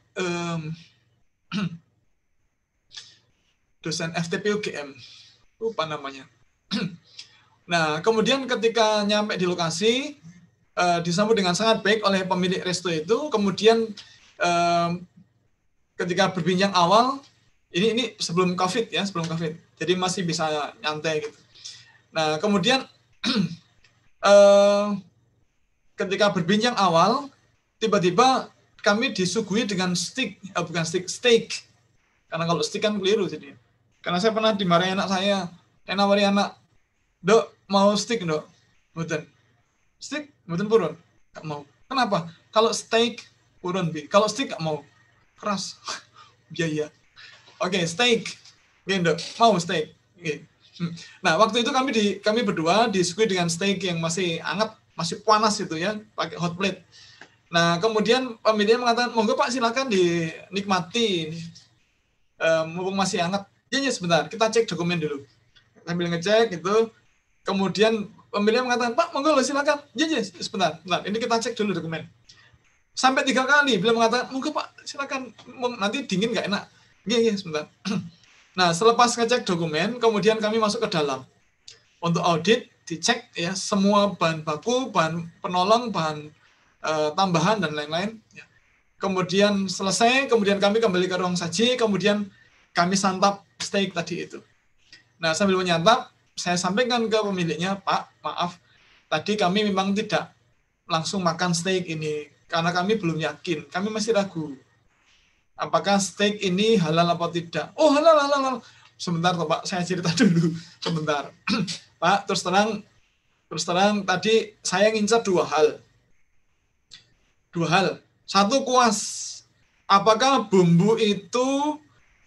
dosen FTP UGM, lupa namanya. Nah kemudian ketika nyampe di lokasi, disambut dengan sangat baik oleh pemilik resto itu. Kemudian ketika berbincang awal, ini sebelum COVID ya, sebelum COVID, jadi masih bisa nyantai gitu. Nah kemudian ketika berbincang awal, tiba-tiba kami disuguhi dengan steak, karena kalau steak kan keliru jadi. Karena saya pernah dimarahi anak saya nawari anak, "Dok, mau steak, Dok?" "Mboten." "Steak mboten purun." "Gak mau." "Kenapa?" "Kalau steak purun, Bi. Kalau steak gak mau." Keras. Biaya. "Oke, steak." "Oke, Dok. Mau steak." Oke. Nah, waktu itu kami berdua disuguhi dengan steak yang masih hangat, masih panas itu ya, pakai hot plate. Nah, kemudian pemiliknya mengatakan, "Monggo Pak, silakan dinikmati. Mumpung masih hangat." "Ya, sebentar, kita cek dokumen dulu." Sambil ngecek itu, kemudian pemiliknya mengatakan, "Pak, monggo silakan." "Ya, sebentar. Nah, ini kita cek dulu dokumen." Sampai 3 kali beliau mengatakan, "Monggo Pak, silakan. Nanti dingin nggak enak." "Iya, sebentar." Nah, selepas ngecek dokumen, kemudian kami masuk ke dalam. Untuk audit, dicek ya semua bahan baku, bahan penolong, bahan tambahan, dan lain-lain. Kemudian selesai, kemudian kami kembali ke ruang saji, kemudian kami santap steak tadi itu. Nah, sambil menyantap, saya sampaikan ke pemiliknya, "Pak, maaf, tadi kami memang tidak langsung makan steak ini, karena kami belum yakin, kami masih ragu. Apakah steak ini halal apa tidak?" "Oh, halal. Sebentar, Pak, saya cerita dulu. Sebentar." "Pak, terus terang, tadi saya ngincar 2 hal. 2 hal. 1, kuas. Apakah bumbu itu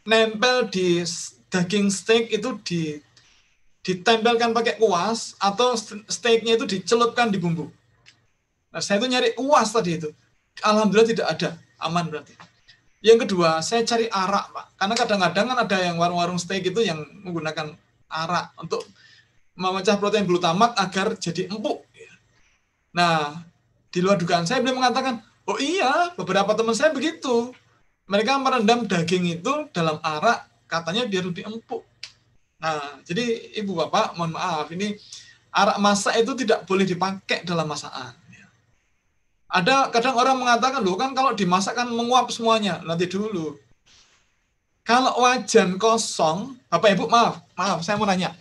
nempel di daging steak itu ditempelkan pakai kuas, atau steaknya itu dicelupkan di bumbu?" Nah, saya itu nyari kuas tadi itu. Alhamdulillah tidak ada. Aman berarti. Yang kedua, saya cari arak, Pak. Karena kadang-kadang kan ada yang warung-warung steak itu yang menggunakan arak untuk memecah protein glutamat agar jadi empuk. Nah, di luar dugaan saya, beliau mengatakan, "Oh iya, beberapa teman saya begitu. Mereka merendam daging itu dalam arak, katanya biar lebih empuk." Nah, jadi Ibu Bapak, mohon maaf, ini arak masak itu tidak boleh dipakai dalam masakan. Ada kadang orang mengatakan, "Loh kan kalau dimasak kan menguap semuanya." Nanti dulu. Kalau wajan kosong, Bapak Ibu, maaf, saya mau nanya.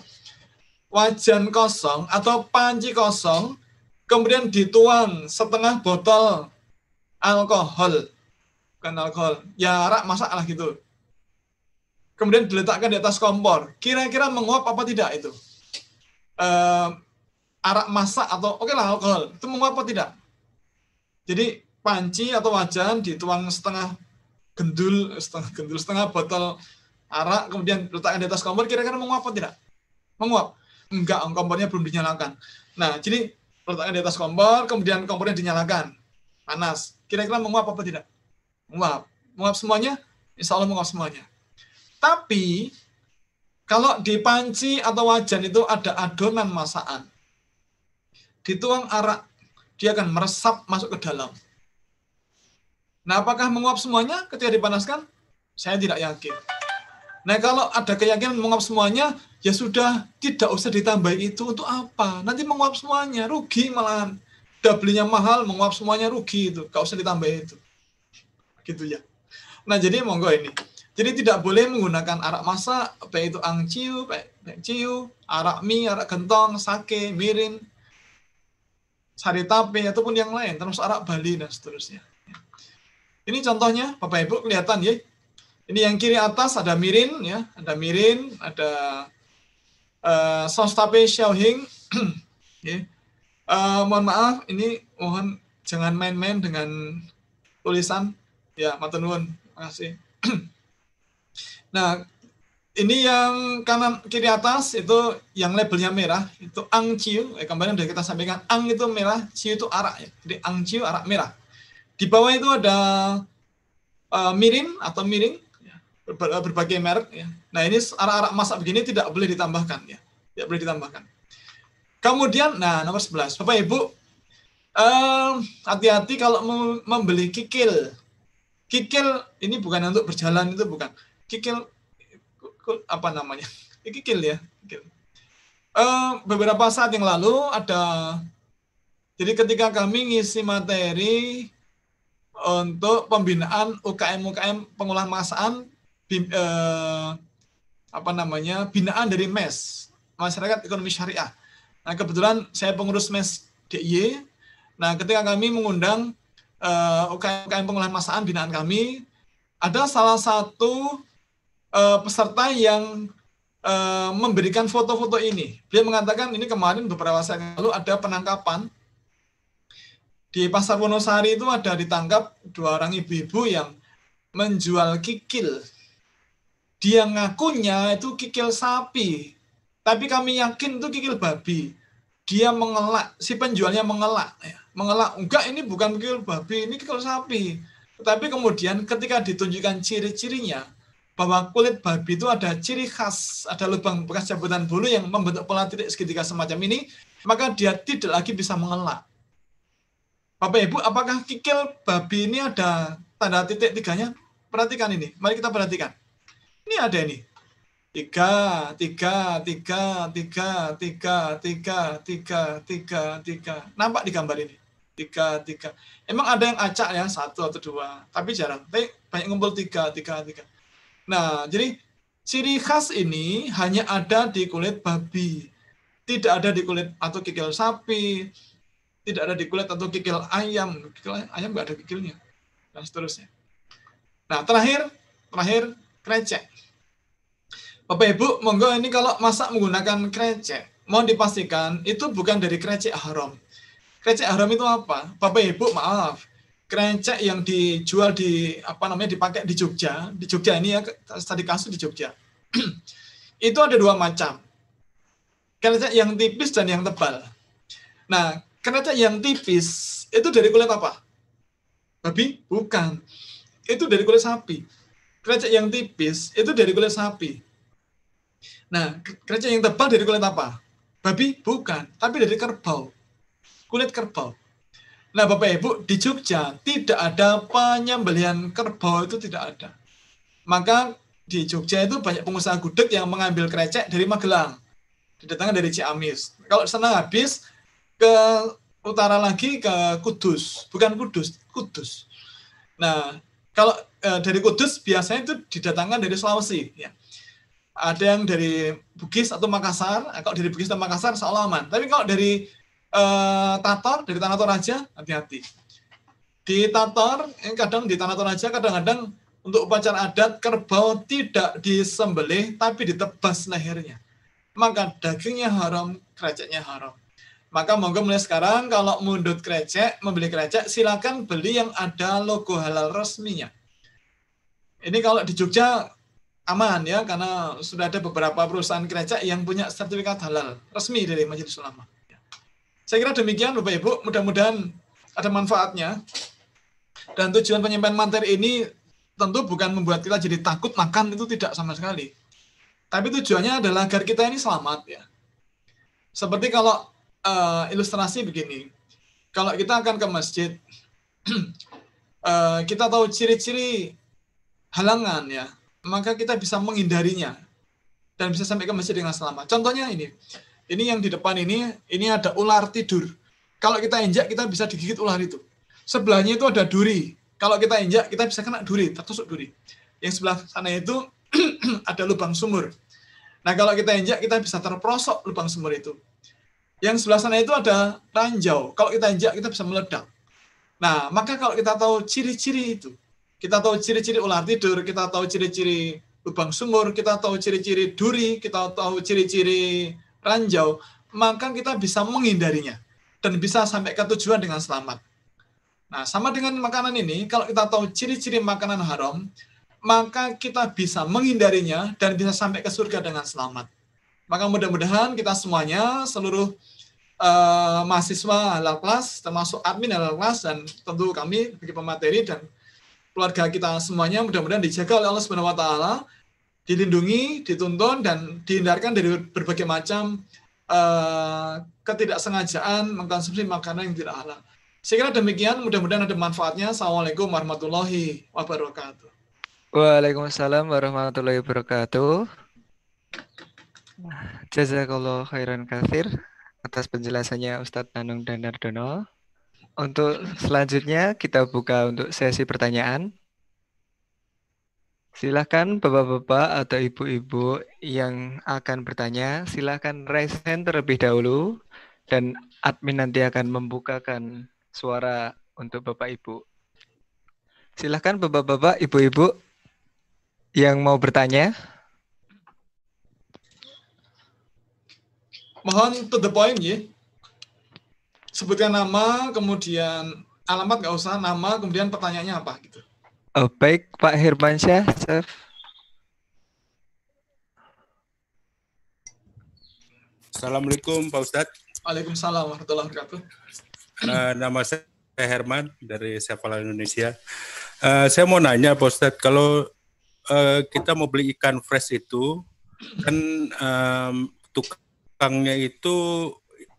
wajan kosong atau panci kosong, kemudian dituang setengah botol alkohol, bukan alkohol, ya arak masak lah gitu. Kemudian diletakkan di atas kompor. Kira-kira menguap apa tidak itu? Arak masak atau oke lah alkohol, itu menguap apa tidak? Jadi panci atau wajan dituang setengah botol arak, kemudian diletakkan di atas kompor, kira-kira menguap apa tidak? Menguap. Enggak, kompornya belum dinyalakan. Nah, jadi letakkan di atas kompor, kemudian kompornya dinyalakan. Panas. Kira-kira menguap apa tidak? Menguap. Menguap semuanya? Insya Allah menguap semuanya. Tapi, kalau di panci atau wajan itu ada adonan masakan, dituang arak, dia akan meresap masuk ke dalam. Nah, apakah menguap semuanya ketika dipanaskan? Saya tidak yakin. Nah, kalau ada keyakinan menguap semuanya, ya sudah, tidak usah ditambah itu. Untuk apa? Nanti menguap semuanya, rugi malahan. Udah belinya mahal, menguap semuanya rugi itu. Gak usah ditambah itu. Gitu ya. Nah, jadi monggo ini. Jadi tidak boleh menggunakan arak masak, baik itu angciu, ciu, arak mie, arak gentong, sake, mirin, sari tape, ataupun yang lain, terus arak Bali, dan seterusnya. Ini contohnya, Bapak Ibu, kelihatan ya. Ini yang kiri atas ada mirin, ya, ada saus tape Xiaohing. Ya. Mohon maaf, ini mohon jangan main-main dengan tulisan, ya, matur nuwun, makasih. Nah, ini yang kanan kiri atas itu yang labelnya merah, itu angciu. Kemarin sudah kita sampaikan, ang itu merah, ciu itu arak, ya. Jadi angciu arak merah. Di bawah itu ada mirin atau miring, berbagai merek, ya. Nah, ini arak-arak masak begini tidak boleh ditambahkan, ya. Tidak boleh ditambahkan. Kemudian, nah, nomor 11. Bapak Ibu, hati-hati kalau membeli kikil. Kikil ini bukan untuk berjalan, itu bukan. Kikil apa namanya? Kikil, ya. Kikil. Beberapa saat yang lalu ada, jadi ketika kami ngisi materi untuk pembinaan UKM pengolahan masakan, binaan dari MES, Masyarakat Ekonomi Syariah. Nah, kebetulan saya pengurus MES DIY. Nah, ketika kami mengundang UKM pengolahan masakan binaan kami, ada salah satu peserta yang memberikan foto-foto ini. Dia mengatakan ini kemarin beberapa saat lalu ada penangkapan di Pasar Wonosari, itu ada ditangkap 2 orang ibu-ibu yang menjual kikil. Dia ngakunya itu kikil sapi, tapi kami yakin itu kikil babi. Dia mengelak, si penjualnya mengelak, enggak, ini bukan kikil babi, ini kikil sapi. Tetapi kemudian ketika ditunjukkan ciri-cirinya, bahwa kulit babi itu ada ciri khas, ada lubang bekas cabutan bulu yang membentuk pola titik segitiga semacam ini, maka dia tidak lagi bisa mengelak. Bapak Ibu, apakah kikil babi ini ada tanda titik 3-nya? Perhatikan ini, mari kita perhatikan. Ini ada ini. 3. Nampak di gambar ini. 3. Emang ada yang acak ya, 1 atau 2, tapi jarang. Tapi banyak ngumpul 3. Nah, jadi ciri khas ini hanya ada di kulit babi. Tidak ada di kulit atau kikil sapi, tidak ada di kulit atau kikil ayam. Kikil ayam nggak ada kikilnya, dan seterusnya. Nah, terakhir krecek. Bapak Ibu, monggo ini kalau masak menggunakan krecek, mohon dipastikan itu bukan dari krecek haram. Krecek haram itu apa? Bapak Ibu, maaf. Krecek yang dijual dipakai di Jogja ini ya, tadi kasus di Jogja. Itu ada 2 macam. Krecek yang tipis dan yang tebal. Nah, krecek yang tipis itu dari kulit apa? Babi? Bukan. Itu dari kulit sapi. Krecek yang tipis itu dari kulit sapi. Nah, krecek yang tebal dari kulit apa? Babi? Bukan. Tapi dari kerbau. Kulit kerbau. Nah, Bapak Ibu, di Jogja tidak ada penyembelihan kerbau, itu tidak ada. Maka di Jogja itu banyak pengusaha gudeg yang mengambil krecek dari Magelang. Didatangkan dari Ciamis. Kalau sana habis, ke utara lagi ke Kudus. Bukan Kudus, Kudus. Nah, kalau dari Kudus biasanya itu didatangkan dari Sulawesi. Ya. Ada yang dari Bugis atau Makassar. Kalau dari Bugis atau Makassar seolah aman. Tapi kalau dari Tator, dari Tanah Toraja, hati-hati. Di Tator, kadang di Tanah Toraja kadang-kadang untuk upacara adat kerbau tidak disembelih tapi ditebas lehernya. Maka dagingnya haram, kreceknya haram. Maka monggo mulai sekarang kalau mundut krecek, membeli krecek, silakan beli yang ada logo halal resminya. Ini kalau di Jogja aman ya, karena sudah ada beberapa perusahaan krecek yang punya sertifikat halal resmi dari Majelis Ulama. Saya kira demikian Bapak Ibu, mudah-mudahan ada manfaatnya. Dan tujuan penyampaian materi ini tentu bukan membuat kita jadi takut makan, itu tidak sama sekali. Tapi tujuannya adalah agar kita ini selamat ya. Seperti kalau ilustrasi begini, kalau kita akan ke masjid, kita tahu ciri-ciri halangan ya, maka kita bisa menghindarinya dan bisa sampai ke masjid dengan selamat. Contohnya ini yang di depan ini ada ular tidur. Kalau kita injak, kita bisa digigit ular itu. Sebelahnya itu ada duri. Kalau kita injak, kita bisa kena duri, tertusuk duri. Yang sebelah sana itu ada lubang sumur. Nah, kalau kita injak, kita bisa terperosok lubang sumur itu. Yang sebelah sana itu ada ranjau. Kalau kita injak, kita bisa meledak. Nah, maka kalau kita tahu ciri-ciri itu, kita tahu ciri-ciri ular tidur, kita tahu ciri-ciri lubang sumur, kita tahu ciri-ciri duri, kita tahu ciri-ciri ranjau, maka kita bisa menghindarinya dan bisa sampai ke tujuan dengan selamat. Nah, sama dengan makanan ini, kalau kita tahu ciri-ciri makanan haram, maka kita bisa menghindarinya dan bisa sampai ke surga dengan selamat. Maka mudah-mudahan kita semuanya, seluruh mahasiswa halal kelas, termasuk admin halal kelas, dan tentu kami bagi pemateri dan keluarga kita semuanya, mudah-mudahan dijaga oleh Allah Subhanahu wa Ta'ala, dilindungi, dituntun, dan dihindarkan dari berbagai macam ketidaksengajaan mengkonsumsi makanan yang tidak halal. Saya kira demikian, mudah-mudahan ada manfaatnya. Assalamualaikum warahmatullahi wabarakatuh. Waalaikumsalam warahmatullahi wabarakatuh. Jazakallah khairan katsir atas penjelasannya Ustadz Nanung dan Nardono. Untuk selanjutnya kita buka untuk sesi pertanyaan. Silakan bapak-bapak atau ibu-ibu yang akan bertanya, silakan raise hand terlebih dahulu dan admin nanti akan membukakan suara untuk Bapak Ibu. Silakan Bapak-bapak, Ibu-ibu yang mau bertanya. Mohon to the point ya. Sebutkan nama, kemudian alamat nggak usah, nama, kemudian pertanyaannya apa gitu. Oh, baik, Pak Hermansyah, Chef. Assalamualaikum Pak Ustadz. Waalaikumsalam warahmatullahi wabarakatuh. Nama saya Herman dari Sekolah Indonesia. Saya mau nanya Pak Ustadz, kalau kita mau beli ikan fresh itu, kan tukangnya itu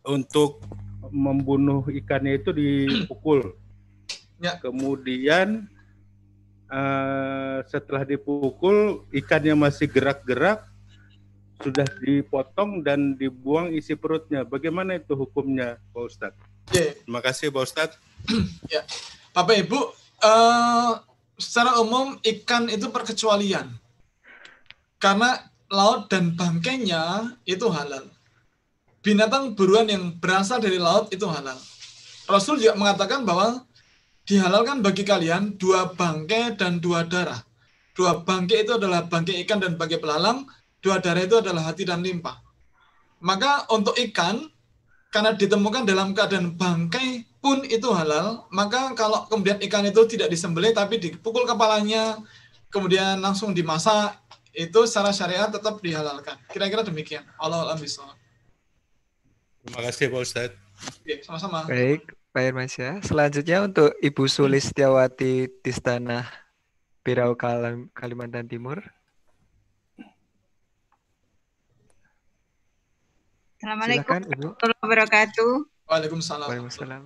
untuk membunuh ikannya itu dipukul. Ya. Kemudian setelah dipukul, ikannya masih gerak-gerak, sudah dipotong dan dibuang isi perutnya. Bagaimana itu hukumnya Pak Ustadz? Terima kasih Pak Ustadz. Ya, Bapak Ibu, secara umum ikan itu perkecualian. Karena laut dan bangkainya itu halal. Binatang buruan yang berasal dari laut itu halal. Rasul juga mengatakan bahwa dihalalkan bagi kalian 2 bangkai dan 2 darah. 2 bangkai itu adalah bangkai ikan dan bangkai belalang, 2 darah itu adalah hati dan limpa. Maka untuk ikan, karena ditemukan dalam keadaan bangkai pun itu halal, maka kalau kemudian ikan itu tidak disembelih tapi dipukul kepalanya, kemudian langsung dimasak, itu secara syariat tetap dihalalkan. Kira-kira demikian. Allahu a'lam bishawab. Terima kasih Pak Ustadz. Oke, sama-sama. Baik, Pak Hermansyah. Selanjutnya untuk Ibu Sulistiawati Tistanah, Berau Kalimantan Timur. Assalamualaikum Silakan, Ibu. warahmatullahi wabarakatuh. Waalaikumsalam. Waalaikumsalam.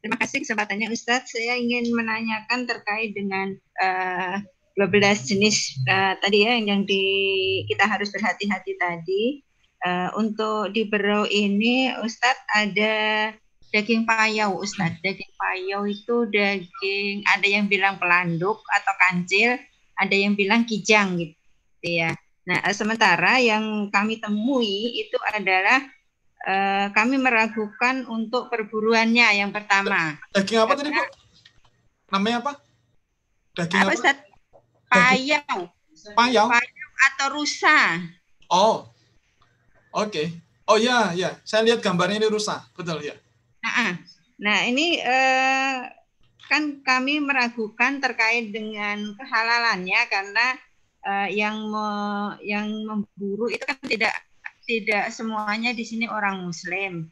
Terima kasih kesempatannya Ustadz. Saya ingin menanyakan terkait dengan 12 jenis tadi ya yang kita harus berhati-hati tadi. Untuk di Berau ini Ustadz ada daging payau Ustadz. Daging payau itu daging, ada yang bilang pelanduk atau kancil. ada yang bilang kijang gitu ya. Nah, sementara yang kami temui itu adalah kami meragukan untuk perburuannya yang pertama. Daging apa tadi, Bu? Namanya apa? Daging apa? Ustaz? Payau. Payau? Payau atau rusa. Oh, oke. Oh ya, ya. Saya lihat gambarnya ini rusa, betul ya. Nah ini kan kami meragukan terkait dengan kehalalannya karena yang memburu itu kan tidak semuanya di sini orang Muslim,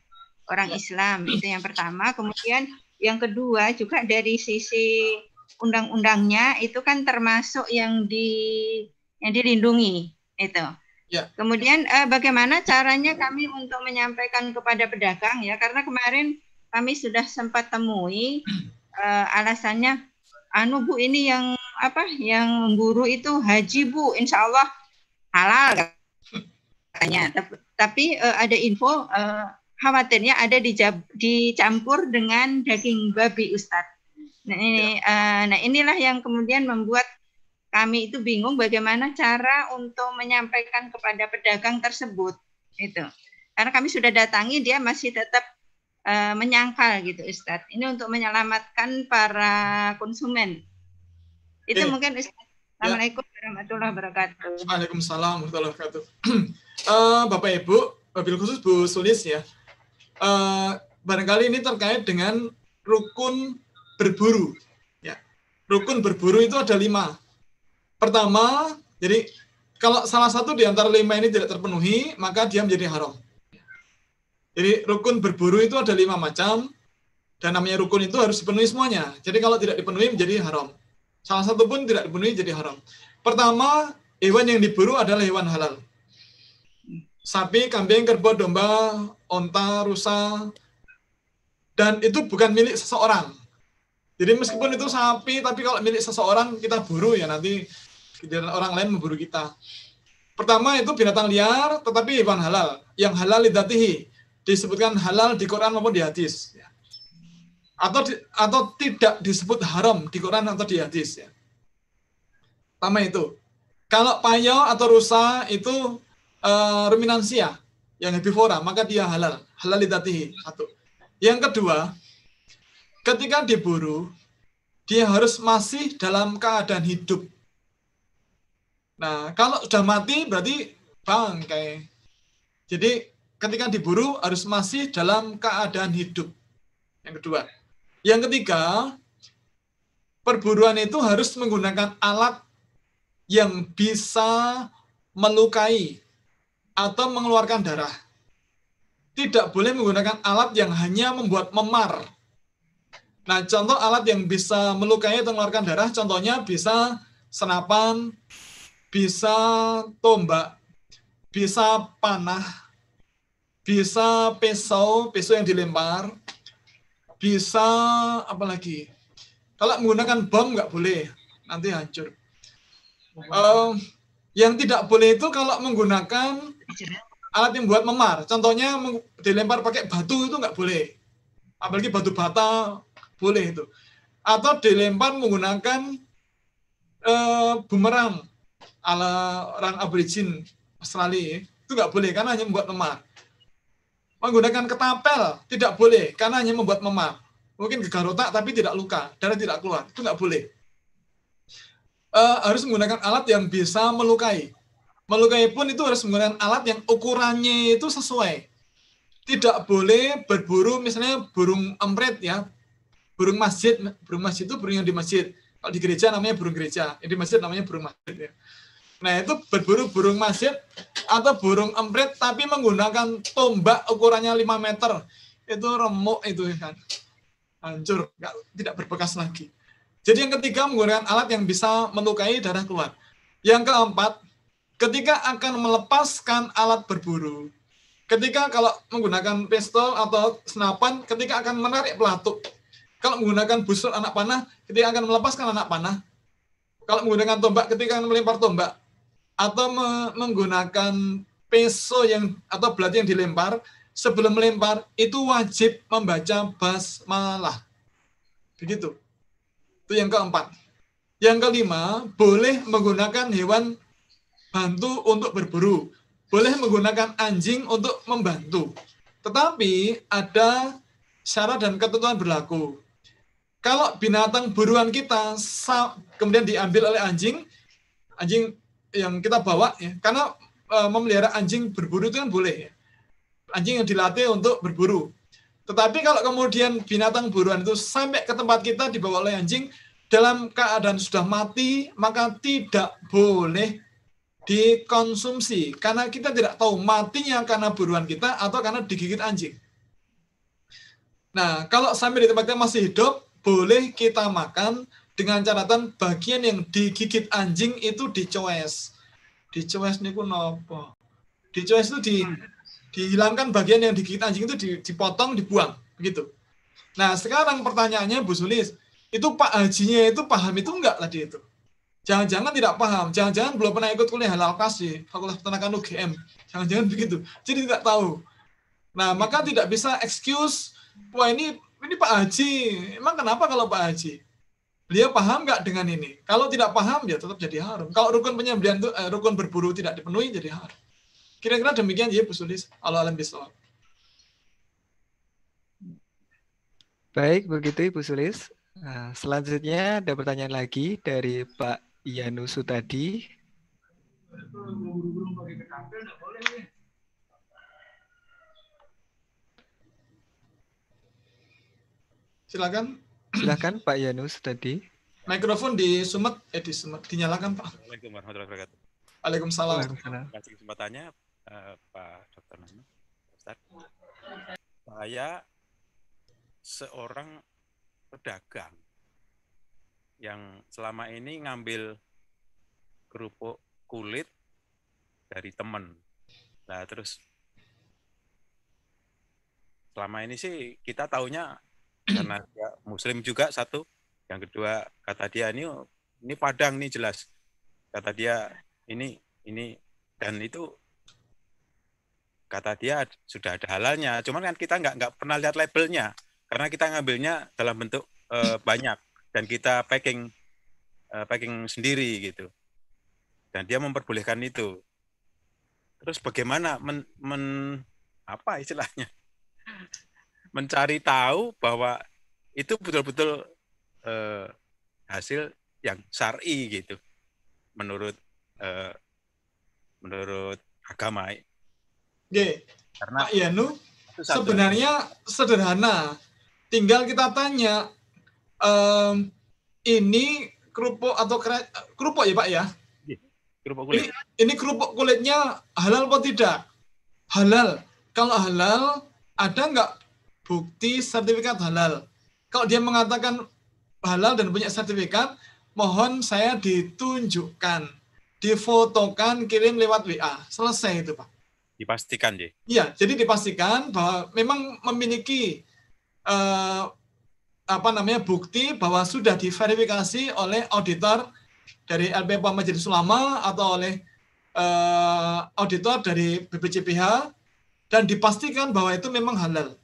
orang Islam, itu yang pertama. Kemudian yang kedua juga dari sisi undang-undangnya itu kan termasuk yang dilindungi itu. Ya. Kemudian bagaimana caranya kami untuk menyampaikan kepada pedagang ya, karena kemarin kami sudah sempat temui alasannya, Bu ini yang memburu itu haji Bu, insya Allah halal katanya. Tapi ada info khawatirnya ada dicampur dengan daging babi, Ustadz. Nah inilah yang kemudian membuat kami itu bingung bagaimana cara untuk menyampaikan kepada pedagang tersebut itu. Karena kami sudah datangi, dia masih tetap menyangkal gitu, Ustadz. Ini untuk menyelamatkan para konsumen. Itu mungkin, Ustadz. Assalamualaikum warahmatullahi wabarakatuh. Waalaikumsalam warahmatullahi wabarakatuh. Bapak Ibu, wabil khusus Bu Sulis ya. Barangkali ini terkait dengan rukun berburu. Ya. Rukun berburu itu ada 5. Pertama, jadi kalau salah satu di antara 5 ini tidak terpenuhi, maka dia menjadi haram. Jadi rukun berburu itu ada 5 macam, dan namanya rukun itu harus dipenuhi semuanya. Jadi kalau tidak dipenuhi menjadi haram. Salah satu pun tidak dipenuhi jadi haram. Pertama, hewan yang diburu adalah hewan halal. Sapi, kambing, kerbau, domba, onta, rusa, dan itu bukan milik seseorang. Jadi meskipun itu sapi, tapi kalau milik seseorang kita buru ya nanti orang lain memburu kita. Pertama itu binatang liar, tetapi hewan halal. Yang halal lidzatihi, disebutkan halal di Quran maupun di hadis. Atau tidak disebut haram di Quran atau di hadis. Ya. Pertama itu. Kalau payau atau rusa itu ruminansia, yang herbivora, maka dia halal. Halal lidzatihi. 1. Yang kedua, ketika diburu, dia harus masih dalam keadaan hidup. Nah, kalau sudah mati berarti bangkai. Jadi, ketika diburu harus masih dalam keadaan hidup. Yang kedua. Yang ketiga, perburuan itu harus menggunakan alat yang bisa melukai atau mengeluarkan darah. Tidak boleh menggunakan alat yang hanya membuat memar. Nah, contoh alat yang bisa melukai atau mengeluarkan darah, contohnya bisa senapan, bisa tombak, bisa panah, bisa pisau yang dilempar, bisa apa lagi? Kalau menggunakan bom nggak boleh, nanti hancur. Yang tidak boleh itu kalau menggunakan alat yang buat memar, contohnya dilempar pakai batu itu nggak boleh, apalagi batu bata boleh itu, atau dilempar menggunakan bumerang ala orang aborigin Australia itu nggak boleh karena hanya membuat memar. Menggunakan ketapel tidak boleh karena hanya membuat memar. Mungkin gegar otak tapi tidak luka, darah tidak keluar, itu nggak boleh. Harus menggunakan alat yang bisa melukai. Melukai pun itu harus menggunakan alat yang ukurannya itu sesuai. Tidak boleh berburu misalnya burung empret ya, burung masjid itu burung yang di masjid. Kalau di gereja namanya burung gereja, di masjid namanya burung masjid ya. Nah, itu berburu burung masjid atau burung emprit tapi menggunakan tombak ukurannya 5 meter. Itu remuk itu kan. Hancur, tidak berbekas lagi. Jadi yang ketiga menggunakan alat yang bisa melukai darah keluar. Yang keempat, ketika akan melepaskan alat berburu, ketika kalau menggunakan pistol atau senapan, ketika akan menarik pelatuk. Kalau menggunakan busur anak panah, ketika akan melepaskan anak panah. Kalau menggunakan tombak, ketika akan melempar tombak. Atau menggunakan pisau atau belati yang dilempar, sebelum melempar, itu wajib membaca basmalah. Begitu. Itu yang keempat. Yang kelima, boleh menggunakan hewan bantu untuk berburu. Boleh menggunakan anjing untuk membantu. Tetapi ada syarat dan ketentuan berlaku. Kalau binatang buruan kita kemudian diambil oleh anjing yang kita bawa, ya, karena memelihara anjing berburu itu kan boleh. Ya. Anjing yang dilatih untuk berburu. Tetapi kalau kemudian binatang buruan itu sampai ke tempat kita dibawa oleh anjing dalam keadaan sudah mati, maka tidak boleh dikonsumsi. Karena kita tidak tahu matinya karena buruan kita atau karena digigit anjing. Nah, kalau sampai di tempat kita masih hidup, boleh kita makan dengan catatan bagian yang digigit anjing itu dicoes. Dicoes niku nopo? Dicoes itu dihilangkan bagian yang digigit anjing itu dipotong, dibuang, begitu. Nah, sekarang pertanyaannya Bu Sulis, itu Pak Hajinya itu paham itu enggak tadi itu? Jangan-jangan tidak paham, jangan-jangan belum pernah ikut kuliah halal kasih, Fakultas Peternakan UGM, jangan-jangan begitu, jadi tidak tahu. Nah, maka tidak bisa excuse, wah ini Pak Haji, emang kenapa kalau Pak Haji? Beliau paham nggak dengan ini? Kalau tidak paham, ya tetap jadi haram. Kalau rukun penyembelihan itu, rukun berburu tidak dipenuhi, jadi haram. Kira-kira demikian ya Bu Sulis. Allah alam bisawab. Baik, begitu Ibu Sulis. Nah, selanjutnya ada pertanyaan lagi dari Pak Yanusu tadi. Silakan. Silakan Pak Yanus tadi. Mikrofon dinyalakan Pak. Assalamualaikum warahmatullahi wabarakatuh. Waalaikumsalam. Terima kasih kesempatannya Pak Dr. Nana. Ustaz. Saya seorang pedagang yang selama ini ngambil kerupuk kulit dari teman. Nah, terus selama ini sih kita taunya karena dia Muslim juga satu, yang kedua kata dia ini Padang nih jelas, kata dia ini dan itu kata dia sudah ada halalnya, cuman kan kita nggak pernah lihat labelnya karena kita ngambilnya dalam bentuk banyak dan kita packing sendiri gitu, dan dia memperbolehkan itu. Terus bagaimana apa istilahnya? Mencari tahu bahwa itu betul-betul hasil yang syar'i gitu menurut agama. Karena Pak Yanu sebenarnya sederhana, tinggal kita tanya ini kerupuk atau kerupuk ya Pak ya? Kerupuk kulit. Ini kerupuk kulitnya halal atau tidak? Halal. Kalau halal, ada nggak bukti sertifikat halal? Kalau dia mengatakan halal dan punya sertifikat, mohon saya ditunjukkan, difotokan, kirim lewat WA. Selesai itu, Pak. Dipastikan, Ji? Iya, jadi dipastikan bahwa memang memiliki bukti bahwa sudah diverifikasi oleh auditor dari LPP Majelis Ulama atau oleh auditor dari BPCPH, dan dipastikan bahwa itu memang halal.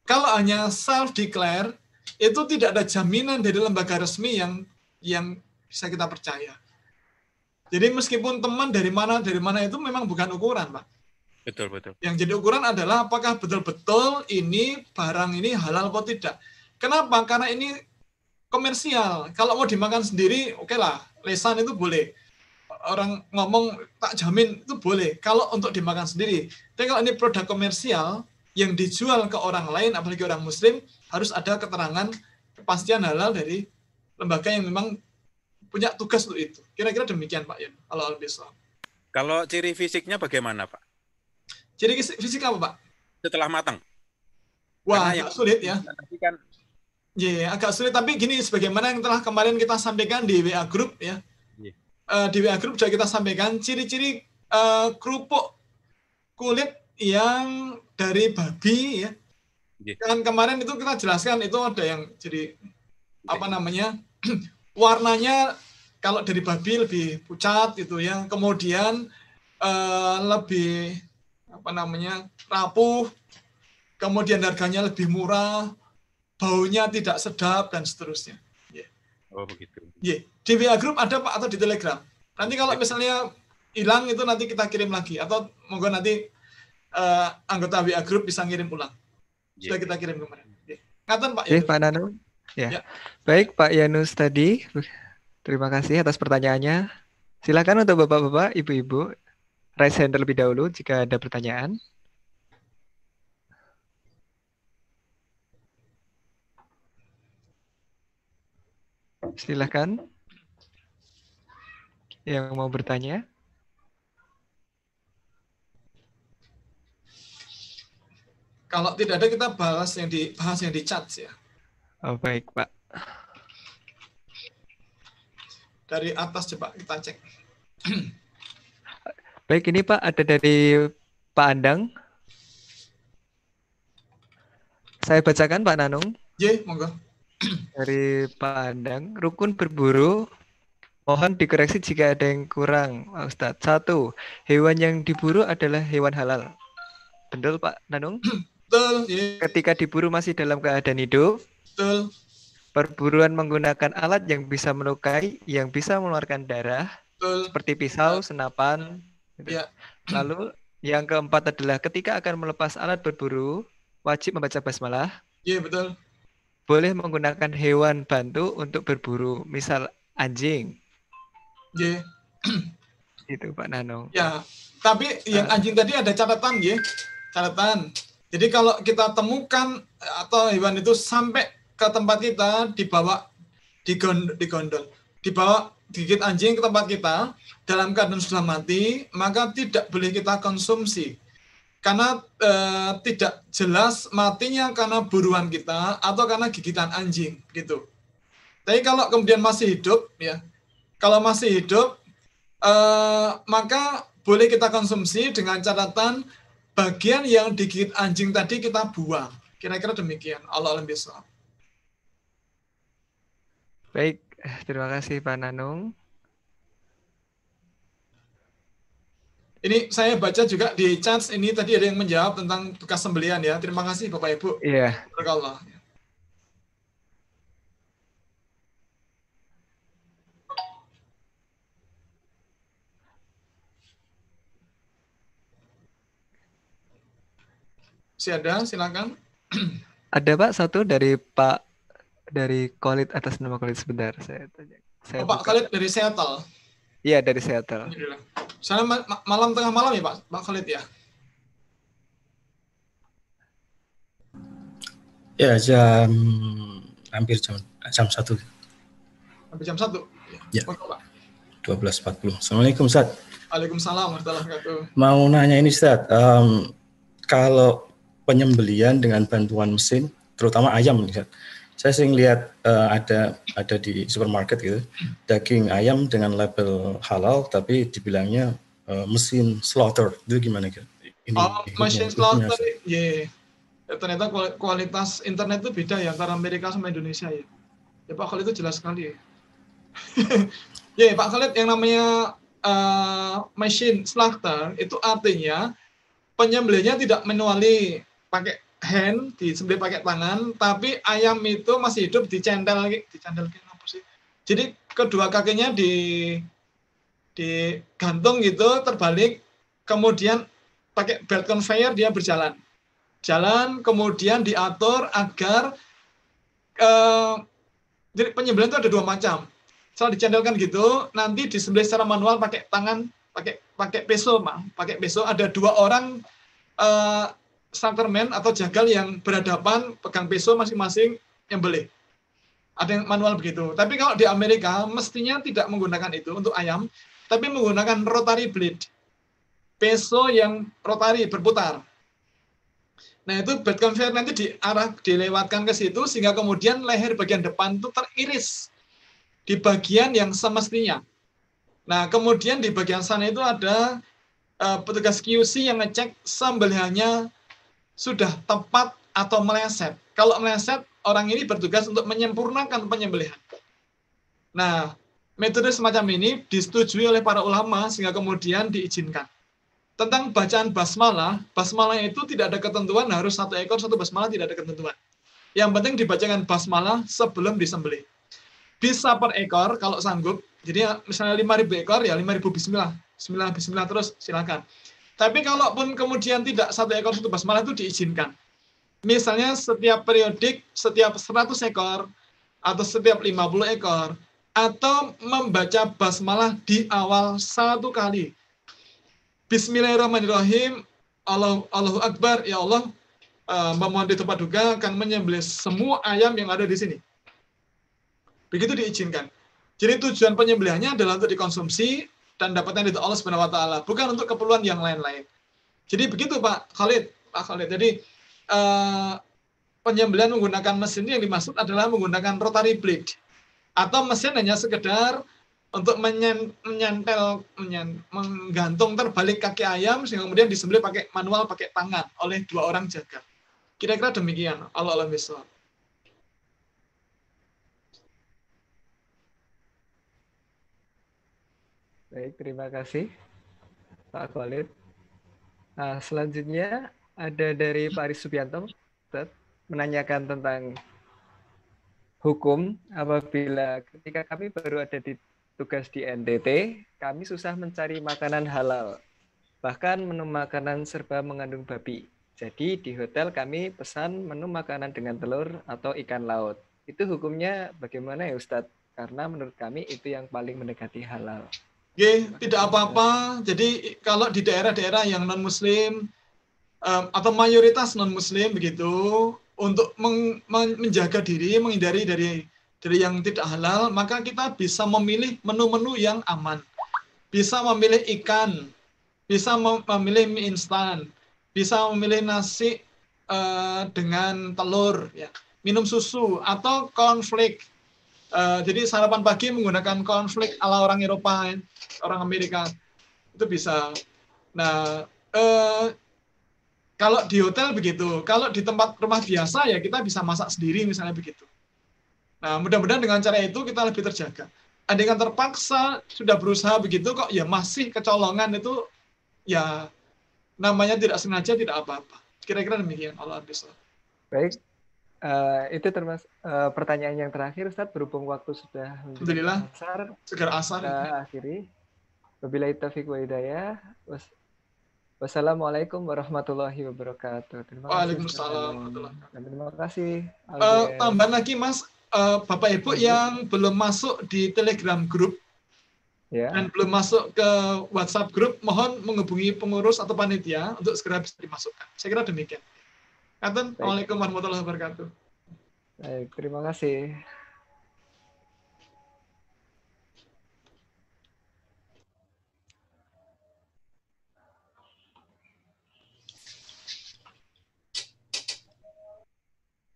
Kalau hanya self-declare, itu tidak ada jaminan dari lembaga resmi yang bisa kita percaya. Jadi meskipun teman dari mana itu memang bukan ukuran, Pak. Betul. Yang jadi ukuran adalah apakah betul-betul ini barang ini halal atau tidak. Kenapa? Karena ini komersial. Kalau mau dimakan sendiri, oke lah, lesan itu boleh. Orang ngomong tak jamin itu boleh. Kalau untuk dimakan sendiri. Tapi kalau ini produk komersial yang dijual ke orang lain, apalagi orang Muslim, harus ada keterangan kepastian halal dari lembaga yang memang punya tugas untuk itu. Kira-kira demikian, Pak Yan. Kalau ciri fisiknya bagaimana, Pak? Ciri fisik apa, Pak? Setelah matang. Wah, agak sulit ya. Iya, agak sulit. Tapi gini, sebagaimana yang telah kemarin kita sampaikan di WA Group ya. Di WA Group sudah kita sampaikan ciri-ciri kerupuk kulit yang dari babi ya. Kan kemarin itu kita jelaskan itu ada yang jadi warnanya kalau dari babi lebih pucat gitu ya. Kemudian lebih rapuh. Kemudian harganya lebih murah, baunya tidak sedap dan seterusnya. Oh begitu. Iya, di WA Group ada Pak atau di Telegram. Nanti kalau misalnya hilang itu nanti kita kirim lagi atau monggo nanti anggota WA Group bisa ngirim ulang. Sudah kita kirim kemarin. Ngaten Pak Yanus. Pak Nanung. Ya. Baik Pak Yanus tadi. Terima kasih atas pertanyaannya. Silakan untuk Bapak-bapak, Ibu-ibu, raise hand terlebih dahulu jika ada pertanyaan. Silakan yang mau bertanya. Kalau tidak ada kita bahas yang di chat ya. Oh baik Pak. Dari atas coba kita cek. Baik, ini Pak ada dari Pak Andang. Saya bacakan Pak Nanung. Ye, monggo. Dari Pak Andang, rukun berburu mohon dikoreksi jika ada yang kurang, Pak Ustadz. 1. Hewan yang diburu adalah hewan halal. Betul Pak Nanung? Betul. Ye. Ketika diburu masih dalam keadaan hidup. Betul. Perburuan menggunakan alat yang bisa melukai, yang bisa mengeluarkan darah, betul. Seperti pisau, senapan. Gitu. Ya. Lalu yang keempat adalah ketika akan melepas alat berburu, wajib membaca basmalah. Iya, betul. Boleh menggunakan hewan bantu untuk berburu, misal anjing. Iya. Itu Pak Nanung. Ya, tapi yang anjing tadi ada catatan ya. Catatan. Jadi kalau kita temukan atau hewan itu sampai ke tempat kita, dibawa digondol, dibawa digigit anjing ke tempat kita dalam keadaan sudah mati, maka tidak boleh kita konsumsi karena tidak jelas matinya karena buruan kita atau karena gigitan anjing gitu. Tapi kalau kemudian masih hidup ya, kalau masih hidup maka boleh kita konsumsi dengan catatan bagian yang digigit anjing tadi kita buang. Kira-kira demikian. Allah alam bisawab. Baik, terima kasih Pak Nanung. Ini saya baca juga di chat ini tadi ada yang menjawab tentang tugas sembelian ya. Terima kasih Bapak Ibu. Iya. Barakallah. Si ada, silakan. Ada Pak satu dari Khalid atas nama Khalid sebentar saya tanya. Pak Khalid dari Seattle. Iya dari Seattle. Sana malam tengah malam ya Pak Khalid ya. Ya hampir jam 1. Sampai jam 1. Ya. 12.40. Assalamualaikum Ustaz. Waalaikumsalam warahmatullahi wabarakatuh. Mau nanya ini Ustaz, kalau penyembelian dengan bantuan mesin, terutama ayam Ustaz. Saya sering lihat ada di supermarket gitu, daging ayam dengan label halal tapi dibilangnya mesin slaughter. Itu gimana gitu? Mesin slaughter, ya. Ternyata kualitas internet itu beda ya antara Amerika sama Indonesia ya. Ya Pak Khalid itu jelas sekali ya. Ya Pak Khalid, yang namanya mesin slaughter itu artinya penyembelihnya tidak manually pakai hand, disembelih pakai tangan, tapi ayam itu masih hidup dicentel apa sih? Jadi kedua kakinya digantung gitu, terbalik, kemudian pakai belt conveyor dia berjalan. Jalan, kemudian diatur agar jadi penyembelihan itu ada dua macam. Setelah dicentelkan gitu, nanti disembelih secara manual pakai tangan, pakai peso, pakai peso. Ada dua orang slaughterman atau jagal yang berhadapan pegang peso masing-masing nyembelih. Ada yang manual begitu. Tapi kalau di Amerika mestinya tidak menggunakan itu untuk ayam, tapi menggunakan rotary blade. Peso yang rotary berputar. Nah, itu belt conveyor nanti dilewatkan ke situ sehingga kemudian leher bagian depan itu teriris di bagian yang semestinya. Nah, kemudian di bagian sana itu ada petugas QC yang ngecek sembelihannya sudah tepat atau meleset. Kalau meleset, orang ini bertugas untuk menyempurnakan penyembelihan. Nah, metode semacam ini disetujui oleh para ulama sehingga kemudian diizinkan. Tentang bacaan basmalah itu tidak ada ketentuan harus 1 ekor 1 basmalah, tidak ada ketentuan. Yang penting dibacakan basmalah sebelum disembelih. bisa per ekor kalau sanggup. Jadi misalnya 5.000 ekor ya 5.000 bismillah. Bismillah terus silakan. Tapi kalaupun kemudian tidak 1 ekor 1 basmalah itu diizinkan. Misalnya setiap periodik, setiap 100 ekor, atau setiap 50 ekor, atau membaca basmalah di awal 1 kali. Bismillahirrahmanirrahim, Allahu Akbar, ya Allah, memohon di tempat duga akan menyembelih semua ayam yang ada di sini. Begitu diizinkan. Jadi tujuan penyembelihannya adalah untuk dikonsumsi dan dapatnya dari Allah Subhanahu wa taala, bukan untuk keperluan yang lain-lain. Jadi begitu Pak Khalid. Jadi penyembelihan menggunakan mesin yang dimaksud adalah menggunakan rotary blade atau mesin hanya sekedar untuk menggantung terbalik kaki ayam sehingga kemudian disembelih pakai manual, pakai tangan oleh 2 orang jaga. Kira-kira demikian. Allah bisawab. Baik, terima kasih Pak Khalid. Nah, selanjutnya ada dari Pak Aris Subianto, menanyakan tentang hukum apabila ketika kami baru ada di tugas di NTT, kami susah mencari makanan halal. Bahkan menu makanan serba mengandung babi. Jadi di hotel kami pesan menu makanan dengan telur atau ikan laut. Itu hukumnya bagaimana ya Ustadz? Karena menurut kami itu yang paling mendekati halal. Oke, tidak apa-apa. Jadi kalau di daerah-daerah yang non-muslim atau mayoritas non-muslim begitu, untuk menjaga diri, menghindari dari yang tidak halal, maka kita bisa memilih menu-menu yang aman. Bisa memilih ikan, bisa memilih mie instan, bisa memilih nasi dengan telur, ya, minum susu atau cornflake. Jadi sarapan pagi menggunakan cornflake ala orang Eropa, orang Amerika, itu bisa. Nah, kalau di hotel begitu, kalau di tempat rumah biasa ya kita bisa masak sendiri misalnya begitu. Nah, mudah-mudahan dengan cara itu kita lebih terjaga. Andaikan terpaksa sudah berusaha begitu kok ya masih kecolongan, itu ya namanya tidak sengaja, tidak apa-apa. Kira-kira demikian. Allah bisa. Baik. Itu termasuk pertanyaan yang terakhir Ustadz, berhubung waktu sudah Alhamdulillah, segar asar. Akhiri. Wabillahi taufiq wa hidayah. Wassalamualaikum warahmatullahi wabarakatuh. Waalaikumsalam. Terima kasih. Tambahan lagi Mas, Bapak Ibu yang belum masuk di Telegram group dan belum masuk ke WhatsApp group, mohon menghubungi pengurus atau panitia untuk segera bisa dimasukkan. Saya kira demikian. Assalamualaikum warahmatullahi wabarakatuh. Baik, terima kasih.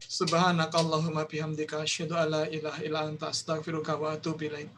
Subhanakallahumma bihamdika asyhadu an la ilaha illa anta astaghfiruka wa atubu ilaik.